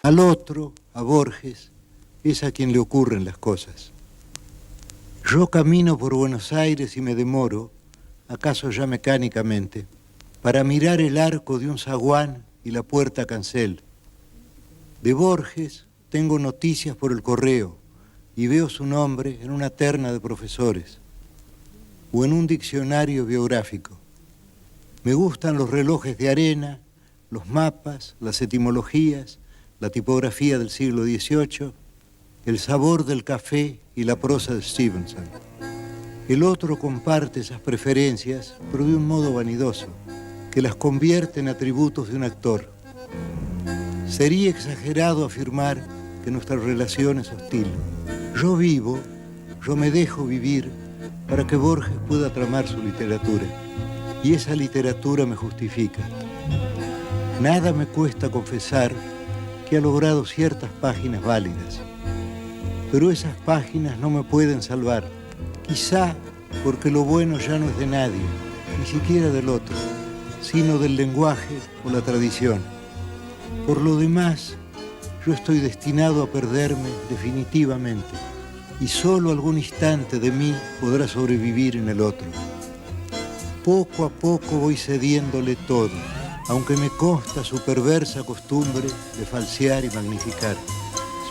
Al otro, a Borges, es a quien le ocurren las cosas. Yo camino por Buenos Aires y me demoro, acaso ya mecánicamente, para mirar el arco de un zaguán y la puerta cancel. De Borges tengo noticias por el correo y veo su nombre en una terna de profesores o en un diccionario biográfico. Me gustan los relojes de arena, los mapas, las etimologías, la tipografía del siglo XVIII, el sabor del café y la prosa de Stevenson. El otro comparte esas preferencias, pero de un modo vanidoso, que las convierte en atributos de un actor. Sería exagerado afirmar que nuestra relación es hostil. Yo vivo, yo me dejo vivir para que Borges pueda tramar su literatura. Y esa literatura me justifica. Nada me cuesta confesar que ha logrado ciertas páginas válidas. Pero esas páginas no me pueden salvar. Quizá porque lo bueno ya no es de nadie, ni siquiera del otro, sino del lenguaje o la tradición. Por lo demás, yo estoy destinado a perderme definitivamente, y solo algún instante de mí podrá sobrevivir en el otro. Poco a poco voy cediéndole todo, aunque me consta su perversa costumbre de falsear y magnificar.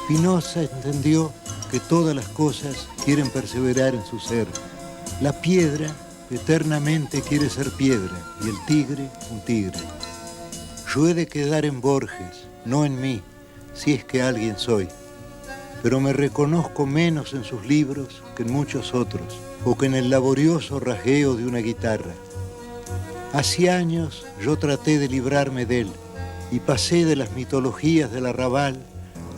Spinoza entendió que todas las cosas quieren perseverar en su ser. La piedra eternamente quiere ser piedra y el tigre un tigre. Yo he de quedar en Borges, no en mí, si es que alguien soy. Pero me reconozco menos en sus libros que en muchos otros, o que en el laborioso rasgueo de una guitarra. Hace años yo traté de librarme de él y pasé de las mitologías del arrabal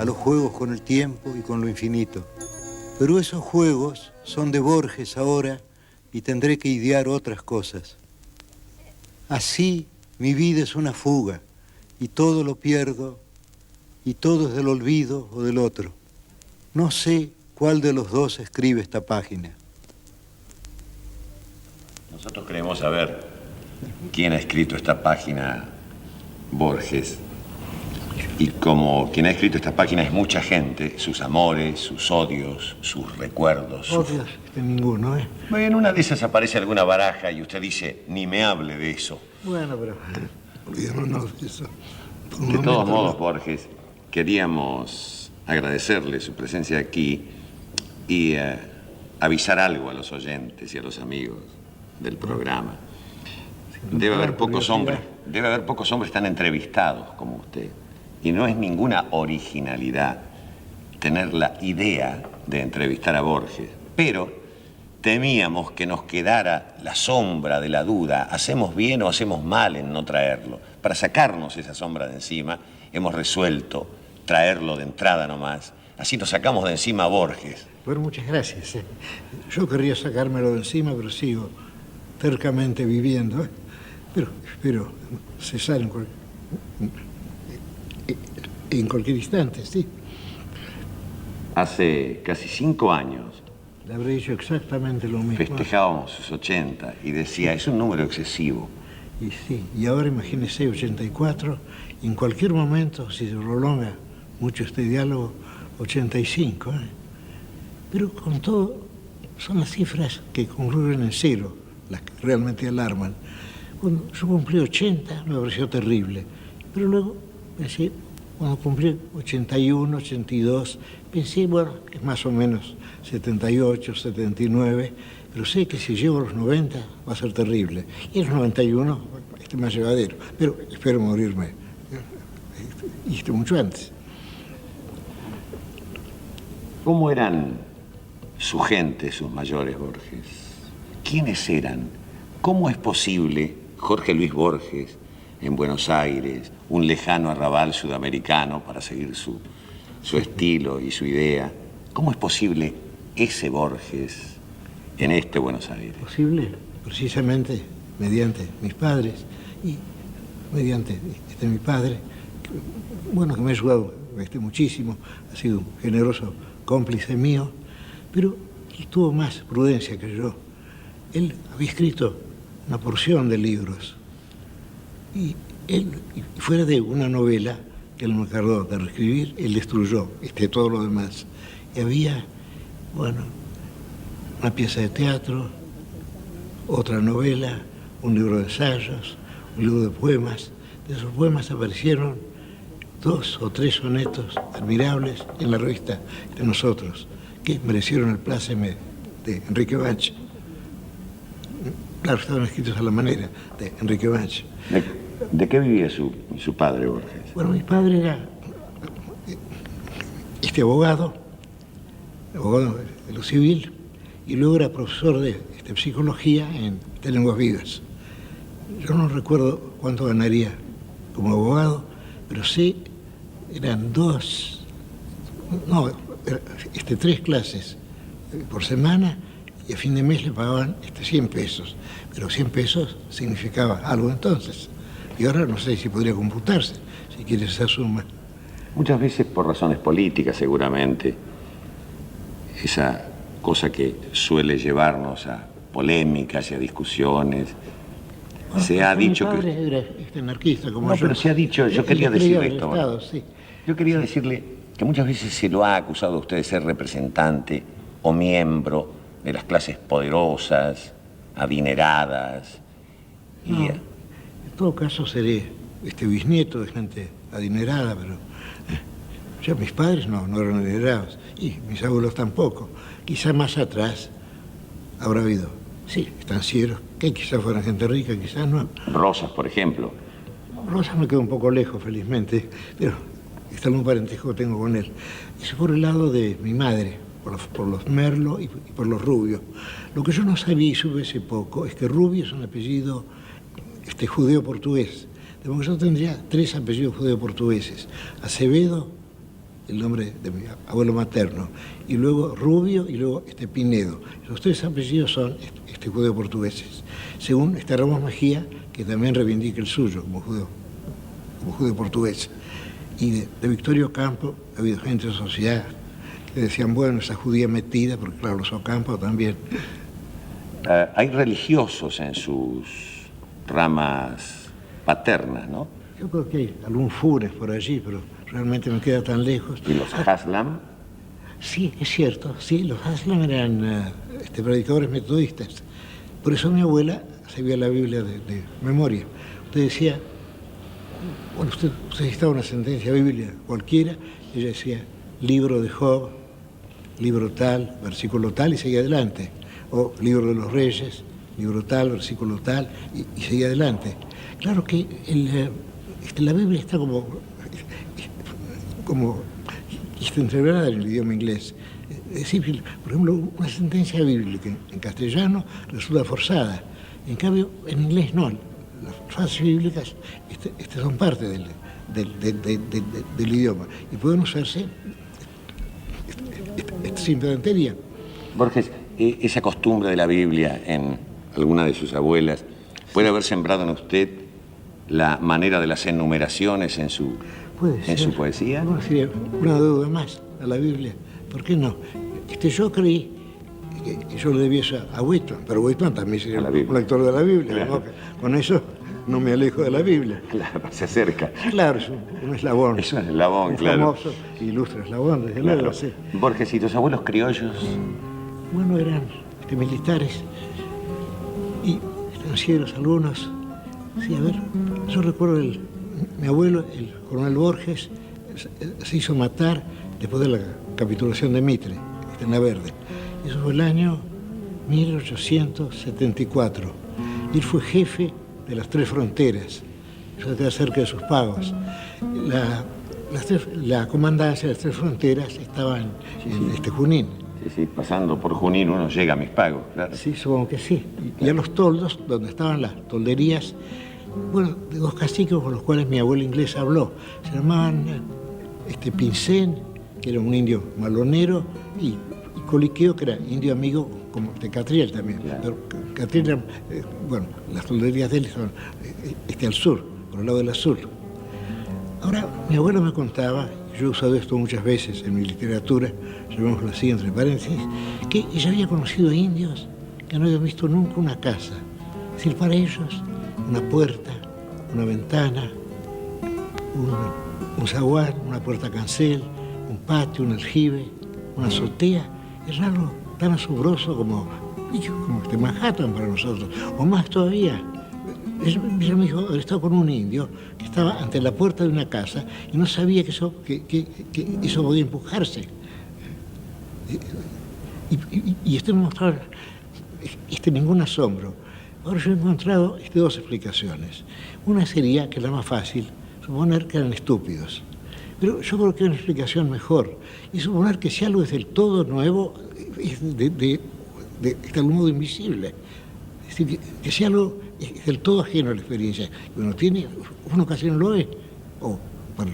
a los juegos con el tiempo y con lo infinito. Pero esos juegos son de Borges ahora y tendré que idear otras cosas. Así mi vida es una fuga y todo lo pierdo y todo es del olvido o del otro. No sé cuál de los dos escribe esta página. Nosotros queremos saber quién ha escrito esta página, Borges. Y como quien ha escrito esta página es mucha gente, sus amores, sus odios, sus recuerdos. Odios de ninguno, ¿eh? Bueno, en una de esas aparece alguna baraja y usted dice, ni me hable de eso. Bueno, pero olvidémonos de eso. De todos modos, Borges, queríamos agradecerle su presencia aquí y avisar algo a los oyentes y a los amigos del programa. Debe haber pocos hombres tan entrevistados como usted. Y no es ninguna originalidad tener la idea de entrevistar a Borges. Pero temíamos que nos quedara la sombra de la duda. ¿Hacemos bien o hacemos mal en no traerlo? Para sacarnos esa sombra de encima, hemos resuelto traerlo de entrada nomás. Así nos sacamos de encima a Borges. Bueno, muchas gracias. Yo querría sacármelo de encima, pero sigo tercamente viviendo. Pero espero cesar en cualquier instante, sí. Hace casi 5 años Le habré dicho exactamente lo mismo. festejábamos sus 80 y decía, es un número excesivo. Y sí, y ahora imagínese 84, y en cualquier momento, si se prolonga mucho este diálogo, 85. Pero con todo, son las cifras que concluyen en cero, las que realmente alarman. Cuando yo cumplí 80, me pareció terrible. Pero luego pensé, cuando cumplí 81, 82, pensé, bueno, es más o menos 78, 79, pero sé que si llego a los 90 va a ser terrible. Y a los 91, este más llevadero. Pero espero morirme mucho antes. ¿Cómo eran su gente, sus mayores, Borges? ¿Quiénes eran? ¿Cómo es posible Jorge Luis Borges en Buenos Aires, un lejano arrabal sudamericano para seguir su estilo y su idea? ¿Cómo es posible ese Borges en este Buenos Aires? Posible, precisamente, mediante mis padres y mediante mi padre, que me ha ayudado muchísimo, ha sido un generoso cómplice mío, pero él tuvo más prudencia que yo. Él había escrito una porción de libros y él, fuera de una novela, que él me encargó de reescribir, él destruyó todo lo demás. Y había, bueno, una pieza de teatro, otra novela, un libro de ensayos, un libro de poemas. De esos poemas aparecieron 2 o 3 sonetos admirables en la revista de Nosotros, que merecieron el pláceme de Enrique Banch. Claro, estaban escritos a la manera de Enrique Banch. ¿De qué vivía su padre, Borges? Bueno, mi padre era abogado de lo civil, y luego era profesor de psicología de lenguas vivas. Yo no recuerdo cuánto ganaría como abogado, pero sí eran 3 clases por semana, y a fin de mes le pagaban 100 pesos. Pero 100 pesos significaba algo entonces. Y ahora no sé si podría computarse, si quieres esa suma. Muchas veces por razones políticas, seguramente, esa cosa que suele llevarnos a polémicas y a discusiones. Bueno, se ha dicho mi padre que... era anarquista, como no, yo. pero se ha dicho, yo quería decirle esto. Estado, sí. Yo quería decirle que muchas veces se lo ha acusado a usted de ser representante o miembro de las clases poderosas, adineradas. No, en todo caso seré bisnieto de gente adinerada, pero ya mis padres no eran adinerados, y mis abuelos tampoco. Quizá más atrás habrá habido, sí, estancieros, que quizás fueran gente rica, quizás no. Rosas, por ejemplo. Rosas me quedó un poco lejos, felizmente, pero está algún parentesco que tengo con él. Eso por el lado de mi madre, por los Merlo y por los Rubio. Lo que yo no sabía y supe hace poco es que Rubio es un apellido judeo-portugués. De modo que yo tendría 3 apellidos judeo-portugueses. Acevedo, el nombre de mi abuelo materno, y luego Rubio, y luego Pinedo. Los 3 apellidos son judeo-portugueses. Según Ramos Mejía, que también reivindica el suyo como judeo-portugués. Y de Victorio Campo ha habido gente de sociedad que decían, bueno, esa judía metida, porque claro, los Ocampo también. Hay religiosos en sus ramas paternas, ¿no? Yo creo que hay algún Funes por allí, pero realmente me queda tan lejos. ¿Y los Haslam? Sí, es cierto, sí, los Haslam eran predicadores metodistas. Por eso mi abuela sabía la Biblia de memoria. Usted decía, bueno, usted citaba una sentencia bíblica cualquiera, ella decía, libro de Job, libro tal, versículo tal, y seguía adelante. O libro de los Reyes, libro tal, versículo tal, y seguía adelante. Claro que la Biblia está como entreverada en el idioma inglés. Es decir, por ejemplo, una sentencia bíblica en castellano resulta forzada. En cambio, en inglés no. Las frases bíblicas son parte del idioma y pueden usarse sin pedantería. Borges, esa costumbre de la Biblia en alguna de sus abuelas, ¿puede haber sembrado en usted la manera de las enumeraciones en su poesía? Bueno, sería una deuda más a la Biblia. ¿Por qué no? Yo creí que yo le debía eso a Whitman, pero Whitman también sería un lector de la Biblia. Claro. ¿No? Con eso no me alejo de la Biblia. Claro, se acerca. Claro, es un eslabón. Es un eslabón, claro. Famoso, ilustre eslabón, desde claro. luego, sí. Borges, ¿y tus abuelos criollos? Bueno, eran militares y estancieros algunos. Sí, a ver, yo recuerdo mi abuelo, el coronel Borges, se hizo matar después de la capitulación de Mitre, en la Verde. Eso fue el año 1874. Y él fue jefe de las 3 fronteras. Eso queda cerca de sus pagos. La comandancia de las 3 fronteras estaba en Junín. Sí, pasando por Junín uno llega a Mis Pagos, claro. Sí, supongo que sí. Y a los toldos, donde estaban las tolderías, bueno, de 2 caciques con los cuales mi abuelo inglés habló. Se llamaban Pincén, que era un indio malonero, y Coliqueo, que era indio amigo como de Catriel también. Claro. Pero Catriel era, bueno, las tolderías de él son al sur, por el lado del sur. Ahora, mi abuelo me contaba, yo he usado esto muchas veces en mi literatura, llamémoslo así entre paréntesis, que ella había conocido a indios que no habían visto nunca una casa. Es decir, para ellos, una puerta, una ventana, un zaguán, una puerta cancel, un patio, un aljibe, una azotea. Es algo tan asombroso como Manhattan para nosotros, o más todavía. Ella me dijo haber estado con un indio que estaba ante la puerta de una casa y no sabía que eso podía empujarse. Y esto me mostraba ningún asombro. Ahora yo he encontrado dos explicaciones. Una sería, que es la más fácil, suponer que eran estúpidos. Pero yo creo que hay una explicación mejor, y suponer que si algo es del todo nuevo, es de algún modo invisible. Es decir, que si algo es del todo ajeno a la experiencia, que uno casi no lo ve. O para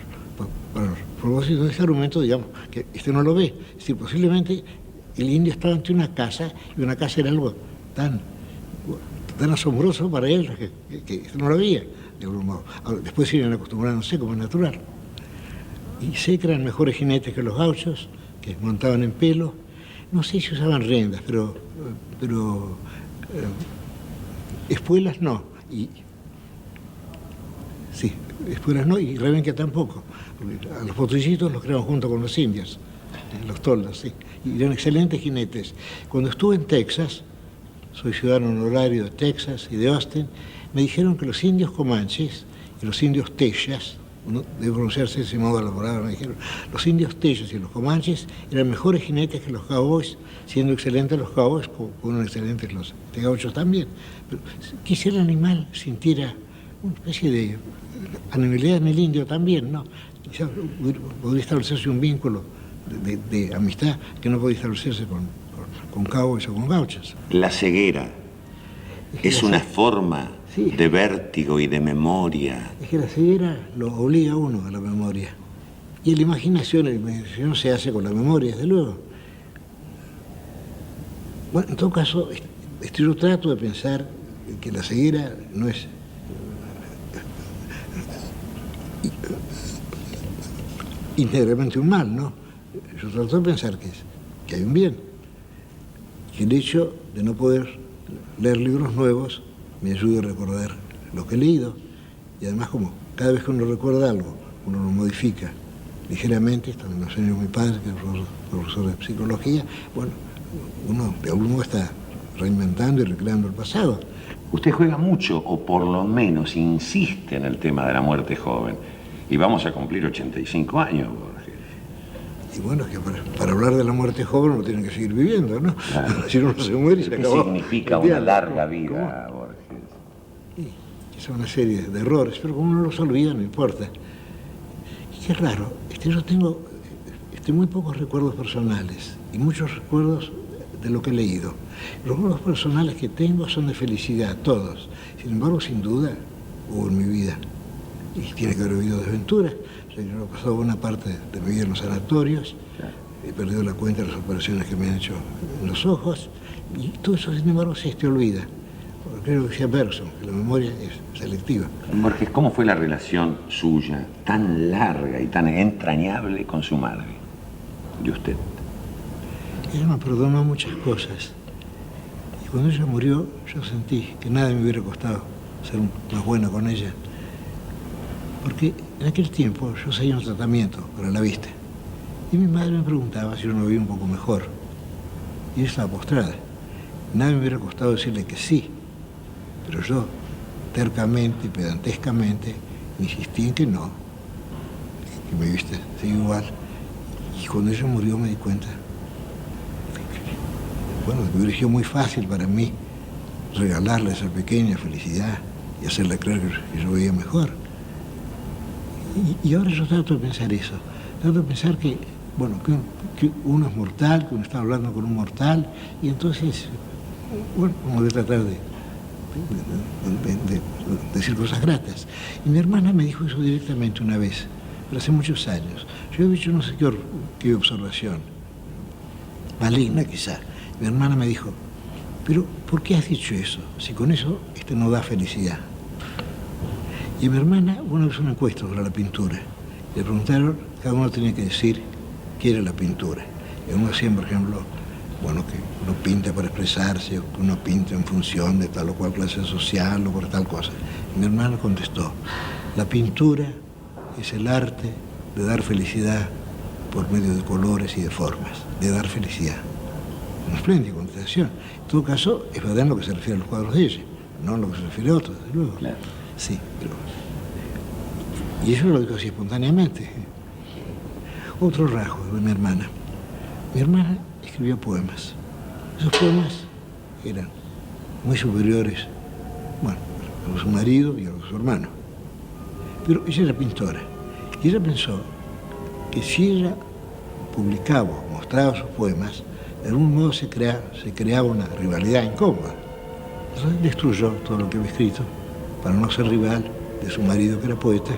los propósitos de ese argumento, digamos, que no lo ve. Es decir, posiblemente el indio estaba ante una casa, y una casa era algo tan asombroso para él que no lo veía, de algún modo. Ahora, después se iban acostumbrándose como es natural. Y sé que eran mejores jinetes que los gauchos, que montaban en pelo. No sé si usaban rendas, pero espuelas no. Sí, espuelas no, y rebenque tampoco. A los potrillitos los creaban junto con los indios, los toldos, sí. Y eran excelentes jinetes. Cuando estuve en Texas, soy ciudadano honorario de Texas y de Austin, me dijeron que los indios comanches y los indios teyas, debe pronunciarse de ese modo la palabra, me dijeron, los indios teyas y los comanches eran mejores jinetes que los cowboys, siendo excelentes los cowboys, como eran excelentes los gauchos también. Pero quizá el animal sintiera una especie de animalidad en el indio también, ¿no? Quizá podría establecerse un vínculo de amistad que no podía establecerse con cowboys o con gauchos. La ceguera es una forma de vértigo y de memoria. Es que la ceguera lo obliga a uno a la memoria. Y la imaginación se hace con la memoria, desde luego. Bueno, en todo caso, yo trato de pensar que la ceguera no es íntegramente un mal, ¿no? Yo trato de pensar que hay un bien. Que el hecho de no poder leer libros nuevos me ayuda a recordar lo que he leído, y además como cada vez que uno recuerda algo, uno lo modifica ligeramente. Esto me lo enseñó mi padre, que es profesor de psicología. Bueno, uno de algún modo está reinventando y recreando el pasado. Usted juega mucho, o por lo menos insiste en el tema de la muerte joven, y vamos a cumplir 85 años, Borges. Y bueno, que para hablar de la muerte joven uno tiene que seguir viviendo, ¿no? Claro. Si uno se muere y se acabó. ¿Qué significa una larga vida, Borges? Es una serie de errores, pero como uno los olvida, no importa. Y qué raro, yo tengo muy pocos recuerdos personales y muchos recuerdos de lo que he leído. Los recuerdos personales que tengo son de felicidad, todos. Sin embargo, sin duda, hubo en mi vida, y tiene que haber habido desventuras. Yo he pasado buena parte de mi vida en los sanatorios, he perdido la cuenta de las operaciones que me han hecho en los ojos, y todo eso, sin embargo, se te olvida. Creo que decía Bergson, que la memoria es selectiva. Borges, ¿cómo fue la relación suya, tan larga y tan entrañable, con su madre, de usted? Ella me perdonó muchas cosas, y cuando ella murió, yo sentí que nada me hubiera costado ser más bueno con ella, porque en aquel tiempo yo seguía un tratamiento para la vista, y mi madre me preguntaba si yo no veía un poco mejor, y ella estaba postrada. Nada me hubiera costado decirle que sí, pero yo, tercamente y pedantescamente, insistí en que no, que mi vista sigue igual. Y cuando ella murió me di cuenta, bueno, me hubiera sido muy fácil para mí regalarle esa pequeña felicidad y hacerle creer que yo veía mejor. Y ahora yo trato de pensar eso, trato de pensar que, bueno, que uno es mortal, que uno está hablando con un mortal, y entonces, bueno, uno debe tratar de decir cosas gratas. Y mi hermana me dijo eso directamente una vez, pero hace muchos años. Yo he dicho no sé qué observación, maligna quizá. Mi hermana me dijo, pero ¿por qué has dicho eso? Si con eso no da felicidad. Y mi hermana, una vez una encuesta sobre la pintura, le preguntaron, cada uno tenía que decir qué era la pintura. Y uno decía, por ejemplo, bueno, que uno pinta para expresarse, o que uno pinta en función de tal o cual clase social o por tal cosa. Y mi hermano contestó, la pintura es el arte de dar felicidad por medio de colores y de formas, de dar felicidad. Una espléndida contestación. En todo caso, es verdad en lo que se refiere a los cuadros de ella, no en lo que se refiere a otros, desde luego. Claro. Sí, pero... Y eso lo dijo así espontáneamente. Otro rasgo de mi hermana. Mi hermana escribió poemas. Esos poemas eran muy superiores, bueno, a su marido y a su hermano. Pero ella era pintora. Y ella pensó que si ella publicaba o mostraba sus poemas, de algún modo se creaba una rivalidad incómoda. Entonces destruyó todo lo que había escrito para no ser rival de su marido, que era poeta.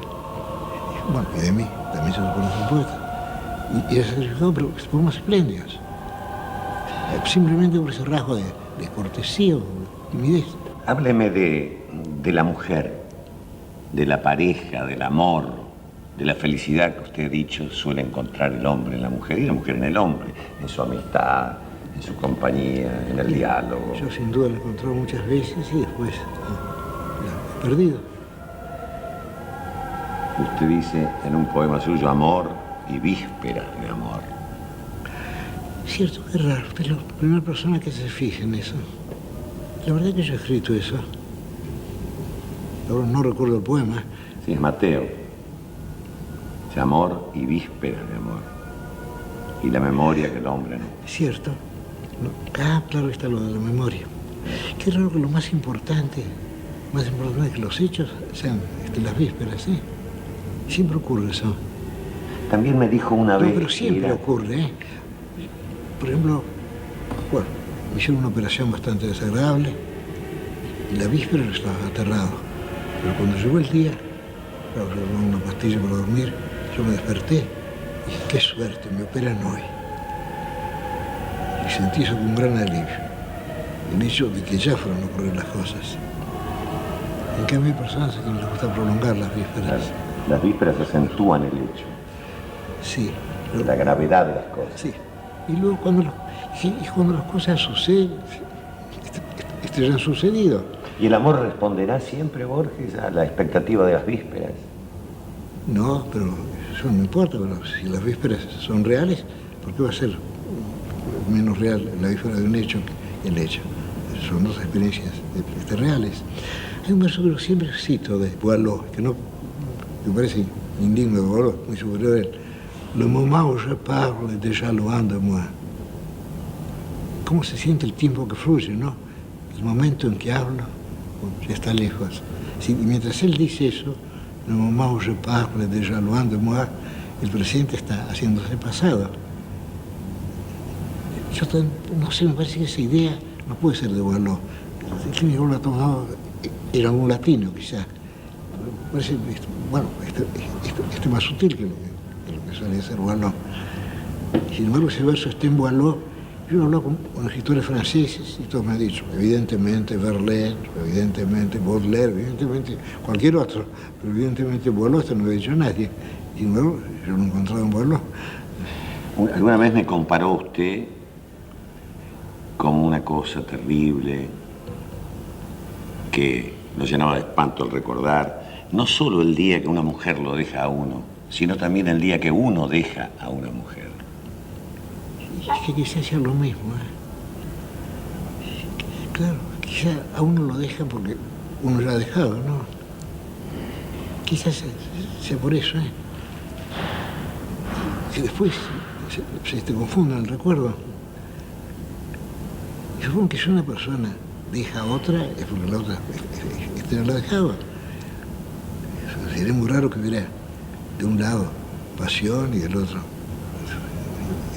Bueno, y de mí, también se supone que soy poeta. Y ella se sacrificó, pero poemas espléndidos. Simplemente por ese rasgo de cortesía o de timidez. Hábleme de la mujer, de la pareja, del amor, de la felicidad que usted ha dicho suele encontrar el hombre en la mujer y la mujer en el hombre, en su amistad, en su compañía, en el diálogo. Yo sin duda la he encontrado muchas veces y después la he perdido. Usted dice en un poema suyo, amor y vísperas de amor. Cierto, qué raro, usted es la primera persona que se fija en eso. La verdad que yo he escrito eso. Ahora no recuerdo el poema. Sí, es Mateo. Dice amor y vísperas de amor. Y la memoria que el hombre no. Es cierto. Claro está lo de la memoria. Qué raro que lo más importante que los hechos sean las vísperas, ¿sí? Siempre ocurre eso. También me dijo una vez... No, pero siempre ocurre, ¿eh? Por ejemplo, bueno, me hicieron una operación bastante desagradable y la víspera yo estaba aterrado. Pero cuando llegó el día, claro, yo tomé una pastilla para dormir, yo me desperté y dije, qué suerte, me operan hoy. Y sentí eso con un gran alivio. El hecho de que ya fueron a ocurrir las cosas. En cambio hay personas a quienes les gusta prolongar las vísperas. Las vísperas acentúan el hecho. Sí. La gravedad de las cosas. Sí. Y luego cuando las cosas suceden, ya han sucedido. ¿Y el amor responderá siempre, Borges, a la expectativa de las vísperas? No, pero eso no importa. Pero si las vísperas son reales, ¿por qué va a ser menos real la víspera de un hecho que el hecho? Son dos experiencias reales. Hay un verso que yo siempre cito de Boileau, que me parece indigno de Boileau, muy superior a él. Le moment où je parle est déjà loin de moi. ¿Cómo se siente el tiempo que fluye, no? El momento en que hablo ya está lejos. Sí, y mientras él dice eso, le moment où je parle est déjà loin de moi, el presente está haciéndose pasado. Yo no sé, me parece que esa idea no puede ser de Boileau. ¿Quién yo lo ha tomado? Era un latino, quizás. Me parece, bueno, esto es más sutil que lo que suele ser Boileau. Sin embargo, ese verso está en Boileau. Yo he hablado con escritores franceses y todos me han dicho, evidentemente Verlaine, evidentemente Baudelaire, evidentemente cualquier otro, pero evidentemente Boileau, esto no lo ha dicho nadie. Sin embargo, yo lo he encontrado en Boileau. Alguna vez me comparó usted como una cosa terrible que nos llenaba de espanto al recordar, no solo el día que una mujer lo deja a uno, sino también el día que uno deja a una mujer. Es que quizás sea lo mismo, ¿eh? Claro, quizás a uno lo dejan porque uno ya ha dejado, ¿no? Quizás sea por eso, ¿eh? Que después se te confundan el recuerdo. Yo supongo que si una persona deja a otra es porque la otra no la dejaba. Sería muy raro que hubiera de un lado pasión y del otro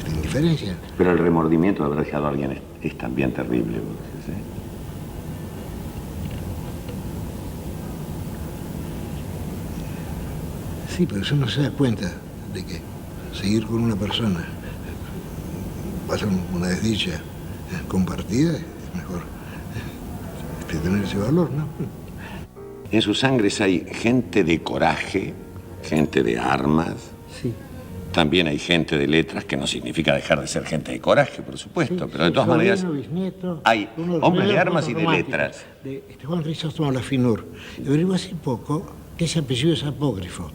indiferencia. Pero el remordimiento de haber dejado a alguien es también terrible, ¿sí? Sí, pero eso no se da cuenta de que seguir con una persona va a ser una desdicha compartida, es mejor tener ese valor, ¿no? En sus sangres hay gente de coraje, gente de armas. Sí. También hay gente de letras, que no significa dejar de ser gente de coraje, por supuesto, Sí, pero de todas maneras bisnieto, hay hombres de armas y de letras. De Juan Crisóstomo Lafinur. Averigué hace poco que ese apellido es apócrifo.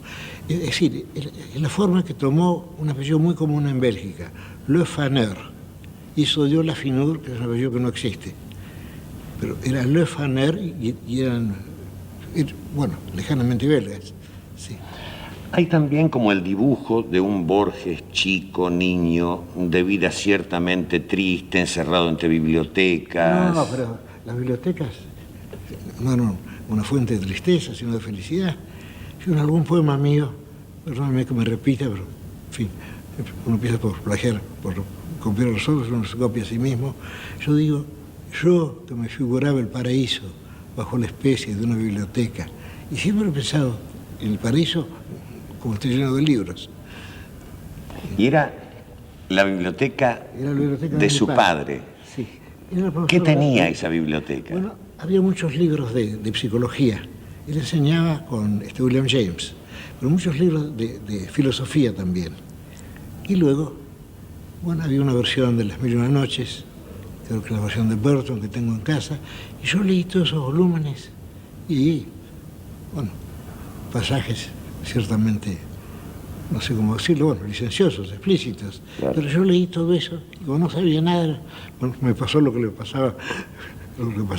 Es decir, es la forma que tomó un apellido muy común en Bélgica, Le Faneur. Y eso dio la Finur, que es un apellido que no existe. Pero era Le Faneur y eran, bueno, lejanamente belgas. Sí. Hay también como el dibujo de un Borges chico, niño, de vida ciertamente triste, encerrado entre bibliotecas. No, pero las bibliotecas no eran una fuente de tristeza, sino de felicidad. Yo en algún poema mío, perdóname que me repita, pero en fin, uno empieza por plagiar, por copiar a los otros, uno se copia a sí mismo. Yo digo, yo que me figuraba el paraíso bajo la especie de una biblioteca, y siempre he pensado en el paraíso como estoy lleno de libros. Y era la biblioteca, de su padre. Sí. ¿Qué tenía esa biblioteca? Bueno, había muchos libros de psicología. Él enseñaba con William James, pero muchos libros de filosofía también. Y luego, bueno, había una versión de Las Mil y Una Noches, creo que es la versión de Burton que tengo en casa, y yo leí todos esos volúmenes y, bueno, pasajes ciertamente, no sé cómo decirlo, bueno, licenciosos, explícitos. Claro. Pero yo leí todo eso y como no sabía nada, bueno, me pasó lo que le pasaba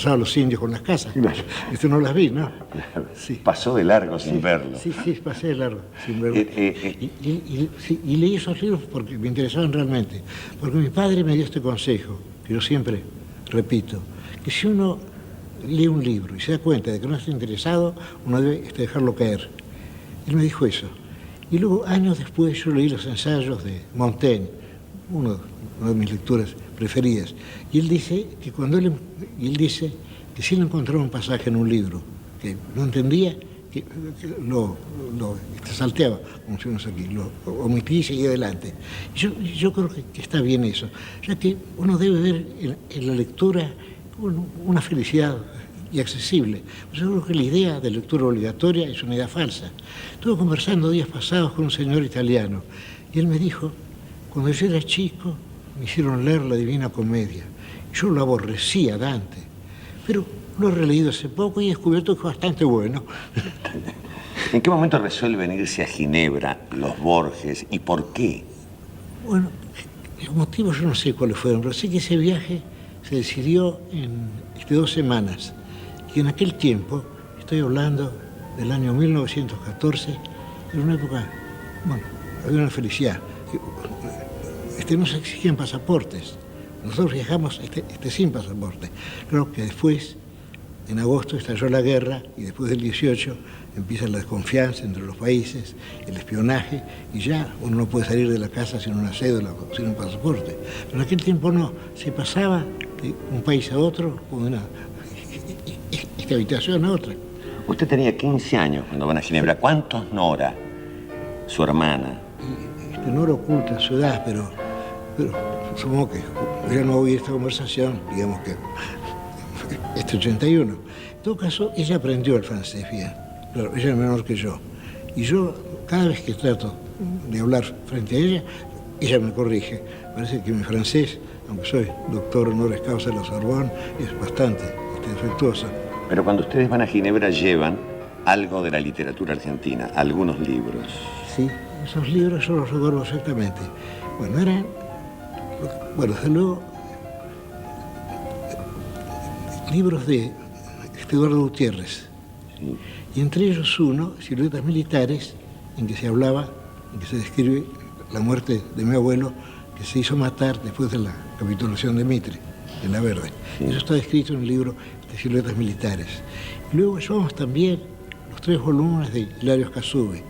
a los indios con las casas. Claro. Esto no las vi, ¿no? Claro. Sí. Pasó de largo sin verlo. Sí, pasé de largo sin verlo. Y leí esos libros porque me interesaban realmente. Porque mi padre me dio este consejo, que yo siempre repito, que si uno lee un libro y se da cuenta de que no está interesado, uno debe dejarlo caer. Él me dijo eso. Y luego, años después, yo leí los ensayos de Montaigne, una de mis lecturas preferidas. Y él dice que si él encontraba un pasaje en un libro que no entendía, que lo salteaba, como decimos aquí, lo omitía y seguía adelante. Yo creo que está bien eso, ya que uno debe ver en la lectura una felicidad y accesible. Yo creo que la idea de lectura obligatoria es una idea falsa. Estuve conversando días pasados con un señor italiano y él me dijo, cuando yo era chico me hicieron leer la Divina Comedia. Yo lo aborrecía, Dante, pero lo he releído hace poco y he descubierto que es bastante bueno. ¿En qué momento resuelven irse a Ginebra los Borges y por qué? Bueno, los motivos yo no sé cuáles fueron, pero sé que ese viaje se decidió en 2 semanas. Y en aquel tiempo, estoy hablando del año 1914, era una época, bueno, había una felicidad. No se exigían pasaportes. Nosotros viajamos sin pasaporte. Creo que después, en agosto, estalló la guerra y después del 18 empieza la desconfianza entre los países, el espionaje, y ya uno no puede salir de la casa sin una cédula, sin un pasaporte. Pero en aquel tiempo no, se pasaba de un país a otro con una habitación a otra. Usted tenía 15 años cuando van a Ginebra. ¿Cuántos Nora, su hermana? Nora oculta su edad, pero supongo que ya no oí esta conversación, digamos que 81. En todo caso, ella aprendió el francés bien. Claro, ella es menor que yo. Y yo, cada vez que trato de hablar frente a ella me corrige. Parece que mi francés, aunque soy doctor honoris causa de la Sorbonne, es bastante defectuoso. Pero cuando ustedes van a Ginebra llevan algo de la literatura argentina, algunos libros. Sí, esos libros yo los recuerdo exactamente. Bueno, eran, desde luego, libros de Eduardo Gutiérrez. Sí. Y entre ellos uno, Siluetas Militares, en que se describe la muerte de mi abuelo, que se hizo matar después de la capitulación de Mitre, en La Verde. Sí. Eso está descrito en el libro de Siluetas Militares. Y luego llevamos también los 3 volúmenes de Hilario Casube.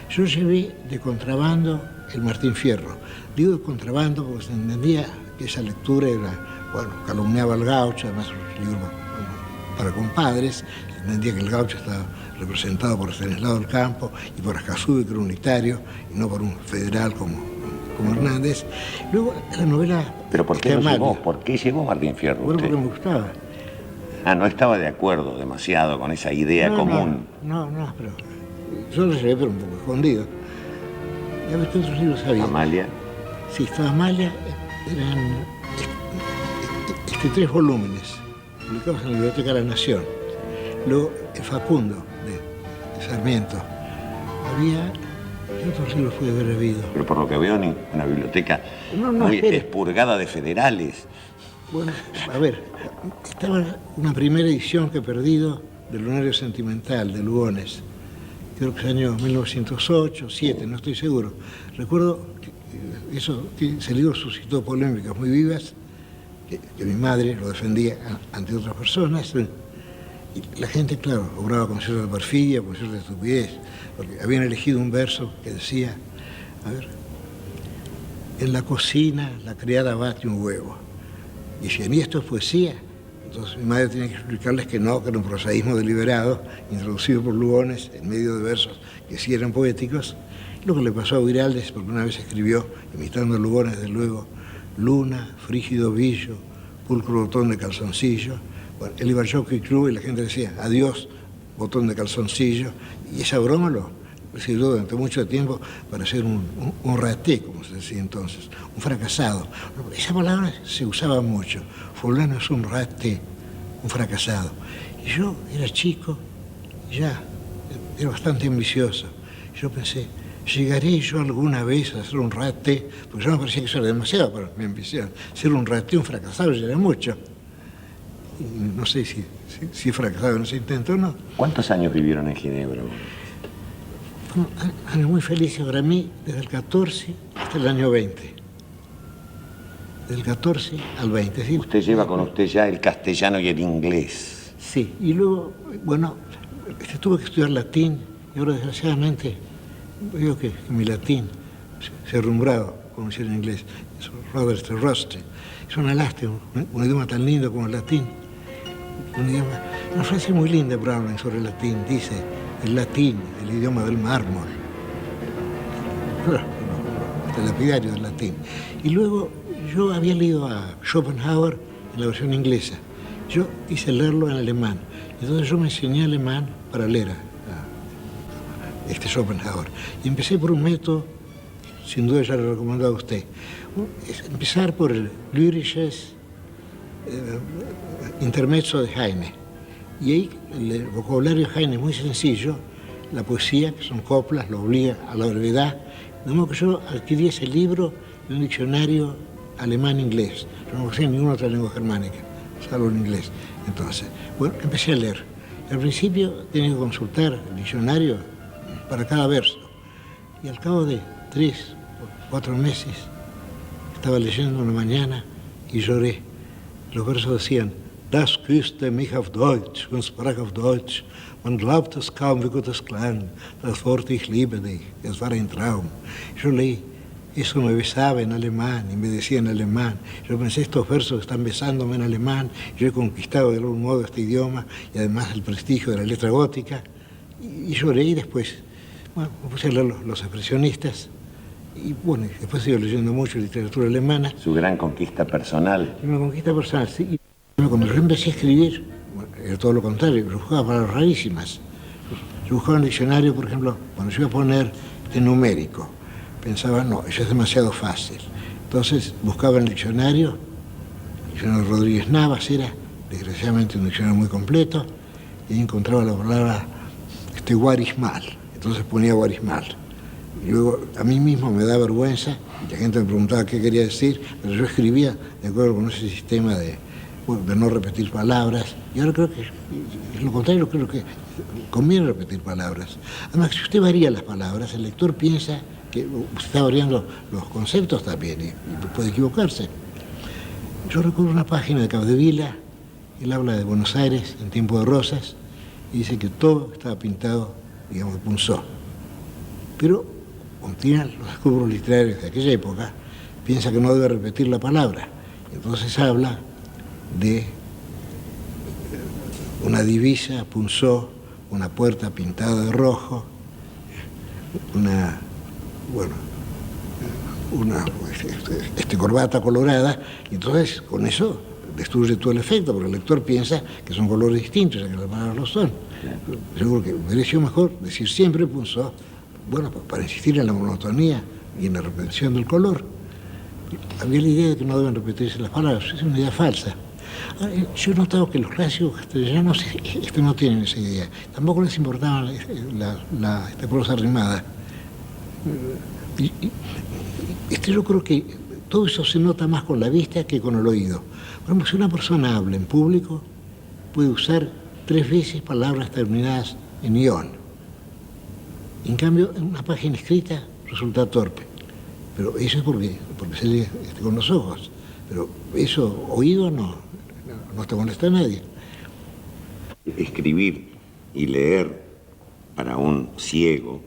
Yo llevé de contrabando el Martín Fierro. Digo de contrabando porque se entendía que esa lectura era, calumniaba al gaucho, además un libro para compadres, se entendía que el gaucho estaba representado por Estanislao del Campo y por Casube, que era unitario, y no por un federal como Hernández. Luego la novela... ¿Pero por qué lo llevó? ¿Por qué llevó Martín Fierro Bueno, usted? porque me gustaba. No estaba de acuerdo demasiado con esa idea común. No, pero yo lo llevé, pero un poco escondido. Ya ves que otros libros había. ¿Amalia? Sí, estaba Amalia. Eran 3 volúmenes publicados en la Biblioteca de la Nación. Luego, el Facundo, de Sarmiento. Había... ¿Qué otros libros puede haber habido? Pero por lo que veo, una biblioteca muy expurgada de federales. Bueno, a ver, estaba una primera edición que he perdido del Lunario Sentimental de Lugones. Creo que es el año 1908, 7, no estoy seguro. Recuerdo que ese libro suscitó polémicas muy vivas, que mi madre lo defendía ante otras personas. Y la gente, claro, obraba con cierta perfidia, con cierta estupidez, porque habían elegido un verso que decía, a ver, en la cocina la criada bate un huevo. Y decían, ¿y esto es poesía? Entonces mi madre tenía que explicarles que no, que era un prosaísmo deliberado, introducido por Lugones en medio de versos que sí eran poéticos. Lo que le pasó a Viraldes, porque una vez escribió, imitando a Lugones, desde luego, luna, frígido villo, pulcro botón de calzoncillo. Bueno, él iba al Jockey Club y la gente decía, adiós, botón de calzoncillo. Y esa broma lo sirvió durante mucho tiempo para ser un raté, como se decía entonces, un fracasado. Esa palabra se usaba mucho. Fulano es un raté, un fracasado. Y yo era chico, ya, era bastante ambicioso. Yo pensé, ¿llegaré yo alguna vez a ser un raté? Porque yo me parecía que eso era demasiado para mi ambición. Ser un raté, un fracasado, ya era mucho. Y no sé si he fracasado en ese intento o no. ¿Cuántos años vivieron en Ginebra? Fueron años muy felices para mí, desde el 14 hasta el año 20. Del 14 al 20. ¿Sí? Usted lleva con usted ya el castellano y el inglés. Sí, y luego, bueno, tuve que estudiar latín, y ahora desgraciadamente veo que mi latín se ha rumbrado, como decir en inglés, es rather rusty. Es una lástima, un idioma tan lindo como el latín. Una frase muy linda, Browning, sobre el latín. Dice, el latín, el idioma del mármol. El lapidario del latín. Y luego yo había leído a Schopenhauer en la versión inglesa. Yo quise leerlo en alemán. Entonces yo me enseñé alemán para leer a Schopenhauer. Y empecé por un método, sin duda ya lo he recomendado a usted. Es empezar por el lyrisches intermezzo de Heine. Y ahí el vocabulario de Heine es muy sencillo. La poesía, que son coplas, lo obliga a la brevedad. De modo que yo adquirí ese libro de un diccionario alemán-inglés. Yo no conocía ninguna otra lengua germánica, salvo el inglés. Entonces, bueno, empecé a leer. Al principio tenía que consultar el diccionario para cada verso. Y al cabo de 3 o 4 meses, estaba leyendo una mañana y lloré. Los versos decían, Das küsste mich auf Deutsch und sprach auf Deutsch. Man glaubt es kaum, wie gut es klang. Das Wort ich liebe dich, es war ein Traum. Yo leí, eso me besaba en alemán y me decía en alemán. Yo pensé, estos versos están besándome en alemán. Yo he conquistado de algún modo este idioma y además el prestigio de la letra gótica. Y lloré y después, bueno, me puse a leer los expresionistas. Y bueno, después sigo leyendo mucho literatura alemana. Su gran conquista personal. Una conquista personal, sí. Cuando yo empecé a escribir, bueno, era todo lo contrario, yo buscaba palabras rarísimas. Yo buscaba en el diccionario, por ejemplo, cuando yo iba a poner numérico, pensaba, no, eso es demasiado fácil. Entonces buscaba en el diccionario Rodríguez Navas era, desgraciadamente, un diccionario muy completo, y ahí encontraba la palabra guarismal. Entonces ponía guarismal. Y luego a mí mismo me da vergüenza, y la gente me preguntaba qué quería decir, pero yo escribía de acuerdo con ese sistema de no repetir palabras. Y ahora creo que, es lo contrario, creo que conviene repetir palabras. Además, si usted varía las palabras, el lector piensa que usted está variando los conceptos también, y puede equivocarse. Yo recuerdo una página de Capdevila, él habla de Buenos Aires en tiempo de rosas, y dice que todo estaba pintado, digamos, de punzó. Pero, como tienen los escrúpulos literarios de aquella época, piensa que no debe repetir la palabra. Entonces habla de una divisa, punzó, una puerta pintada de rojo, una corbata colorada, y entonces con eso destruye todo el efecto, porque el lector piensa que son colores distintos, ya que las palabras lo son. Seguro que hubiera sido mejor decir siempre punzó, bueno, para insistir en la monotonía y en la repetición del color. Había la idea de que no deben repetirse las palabras, es una idea falsa. Yo he notado que los clásicos castellanos no tienen esa idea. Tampoco les importaba la prosa rimada. Yo creo que todo eso se nota más con la vista que con el oído. Por ejemplo, si una persona habla en público, puede usar 3 veces palabras terminadas en ión. En cambio, en una página escrita resulta torpe. Pero eso es porque se lee con los ojos. Pero eso, oído, no te molesta a nadie. Escribir y leer para un ciego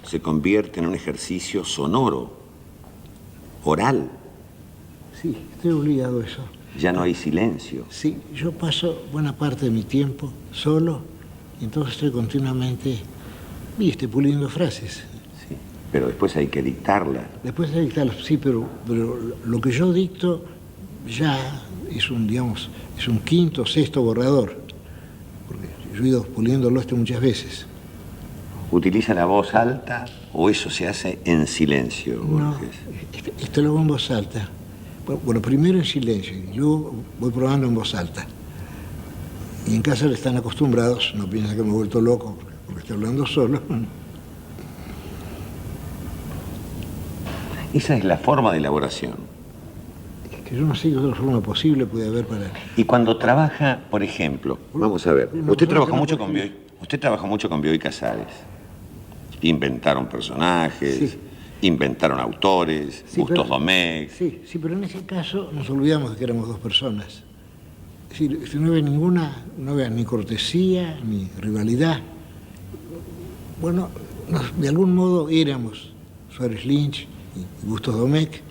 se convierte en un ejercicio sonoro, oral. Sí, estoy obligado a eso. Ya no hay silencio. Sí, yo paso buena parte de mi tiempo solo, y entonces estoy continuamente, puliendo frases. Sí, pero después hay que dictarlas. Después hay que dictarlas, sí, pero lo que yo dicto ya es un 5º o 6º borrador, porque yo he ido puliéndolo muchas veces. ¿Utiliza la voz alta o eso se hace en silencio, Borges? No, esto lo hago en voz alta. Bueno, primero en silencio y luego voy probando en voz alta. Y en casa le están acostumbrados, no piensan que me he vuelto loco porque estoy hablando solo. Esa es la forma de elaboración. Es que yo no sé qué otra forma posible puede haber para... Y cuando trabaja, por ejemplo, vamos a ver, usted trabajó mucho con Bioy Casares. Inventaron personajes, sí. Inventaron autores, sí, Bustos Domecq. Sí, pero en ese caso nos olvidamos de que éramos 2 personas. Es decir, no había ni cortesía, ni rivalidad. Bueno, de algún modo éramos Suárez Lynch y Bustos Domecq,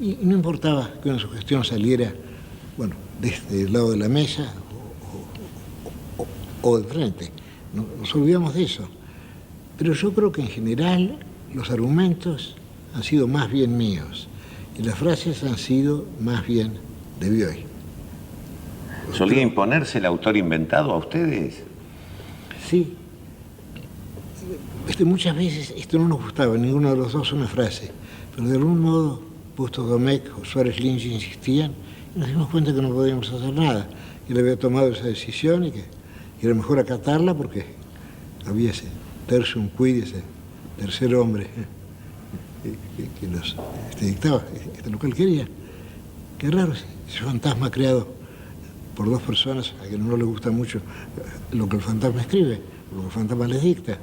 y no importaba que una sugestión saliera, desde el lado de la mesa o de frente. Nos olvidamos de eso. Pero yo creo que en general los argumentos han sido más bien míos y las frases han sido más bien de Bioy. ¿Solía imponerse el autor inventado a ustedes? Sí. Muchas veces no nos gustaba, ninguno de los dos una frase, pero de algún modo Bustos Domecq o Suárez Lynch insistían y nos dimos cuenta que no podíamos hacer nada. Él había tomado esa decisión y que era mejor acatarla porque había ese tertium quid, ese tercer hombre que nos dictaba lo que él quería. Qué raro, ese fantasma creado por 2 personas a quienes no les gusta mucho lo que el fantasma escribe, lo que el fantasma les dicta.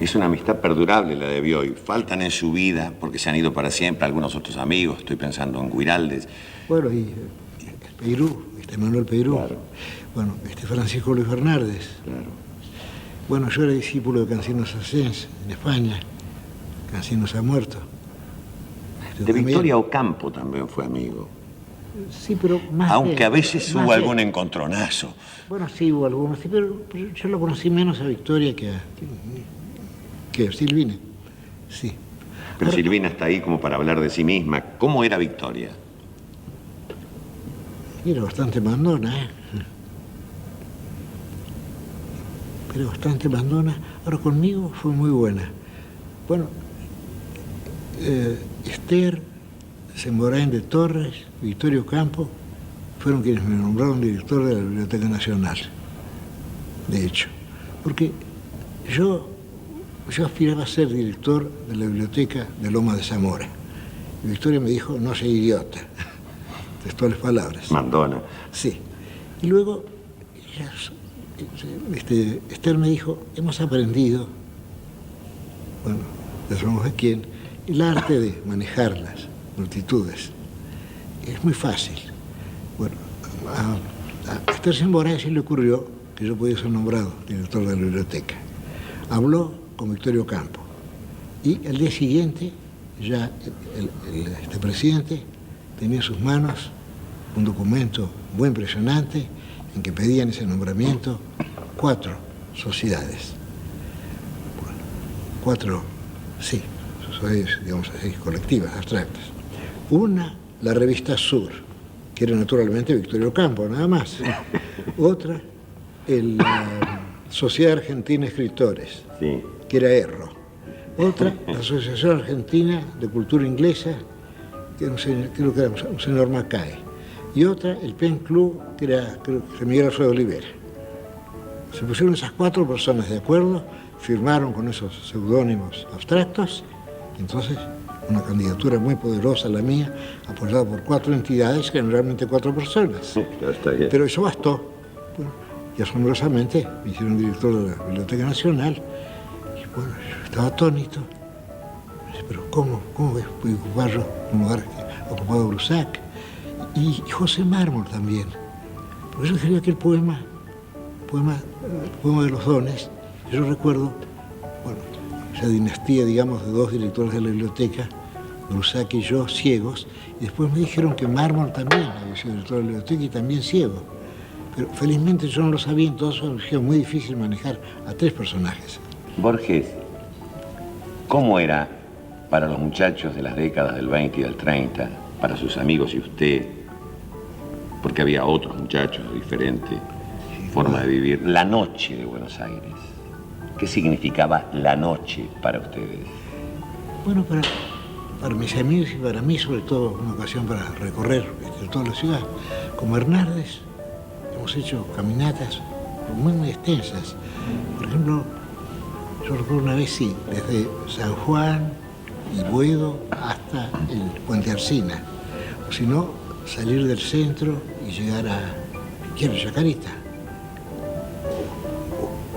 Es una amistad perdurable la de Bioy. Faltan en su vida, porque se han ido para siempre, algunos otros amigos. Estoy pensando en Guiraldes. Bueno, y Peirú, Manuel Peirú. Claro. Bueno, Francisco Luis Bernardes. Claro. Bueno, yo era discípulo de Cancinos Asens en España. Cancinos ha muerto. De Victoria Ocampo también fue amigo. Sí, pero más... Aunque a veces hubo algún encontronazo. Bueno, sí hubo algunos, sí, pero yo lo conocí menos a Victoria que a Silvina. Sí. Pero ahora, Silvina está ahí como para hablar de sí misma. ¿Cómo era Victoria? Era bastante mandona, Era bastante mandona. Ahora conmigo fue muy buena. Bueno, Esther, Semborain de Torres, Victoria Ocampo, fueron quienes me nombraron director de la Biblioteca Nacional, de hecho. Porque yo aspiraba a ser director de la Biblioteca de Loma de Zamora. Y Victoria me dijo, no sea idiota. Textuales palabras. Mandona. Sí. Y luego, Esther me dijo, hemos aprendido, ya sabemos de quién, el arte de manejar las multitudes. Es muy fácil. Bueno, a Esther Semborain sí le ocurrió que yo podía ser nombrado director de la biblioteca. Habló con Victoria Ocampo y al día siguiente ya el presidente tenía en sus manos un documento muy impresionante en que pedían ese nombramiento 4 sociedades. Bueno, 4, sí, sociedades, digamos así, colectivas, abstractas. Una, la revista Sur, que era naturalmente Victoria Ocampo, nada más. Otra, la Sociedad Argentina de Escritores, sí, que era Erro. Otra, la Asociación Argentina de Cultura Inglesa, que creo que era un señor Mackay. y otra, el Pen Club, que era, creo que Miguel Alfredo Olivera. Se pusieron esas 4 personas de acuerdo, firmaron con esos seudónimos abstractos, y entonces una candidatura muy poderosa, la mía, apoyada por 4 entidades, generalmente 4 personas. Pero eso bastó. Bueno, y asombrosamente me hicieron director de la Biblioteca Nacional, y bueno, yo estaba atónito. Me dice, pero ¿cómo voy a ocupar yo un lugar que ocupado Brusac? Y José Mármol también. Porque yo escribí aquel poema de los dones. Yo recuerdo, bueno, esa dinastía, digamos, de 2 directores de la biblioteca, Brusac y yo, ciegos, y después me dijeron que Mármol también había sido director de la biblioteca y también ciego. Pero felizmente yo no lo sabía, entonces fue muy difícil manejar a 3 personajes. Borges, ¿cómo era para los muchachos de las décadas del 20 y del 30, para sus amigos y usted, porque había otros muchachos de diferente forma de vivir, la noche de Buenos Aires? ¿Qué significaba la noche para ustedes? Bueno, para mis amigos y para mí, sobre todo, una ocasión para recorrer toda la ciudad. Como Hernández, hemos hecho caminatas muy extensas. Por ejemplo, yo recuerdo una vez, sí, desde San Juan y Boedo hasta el Puente Arcina. O si no, salir del centro y llegar a Chacarita.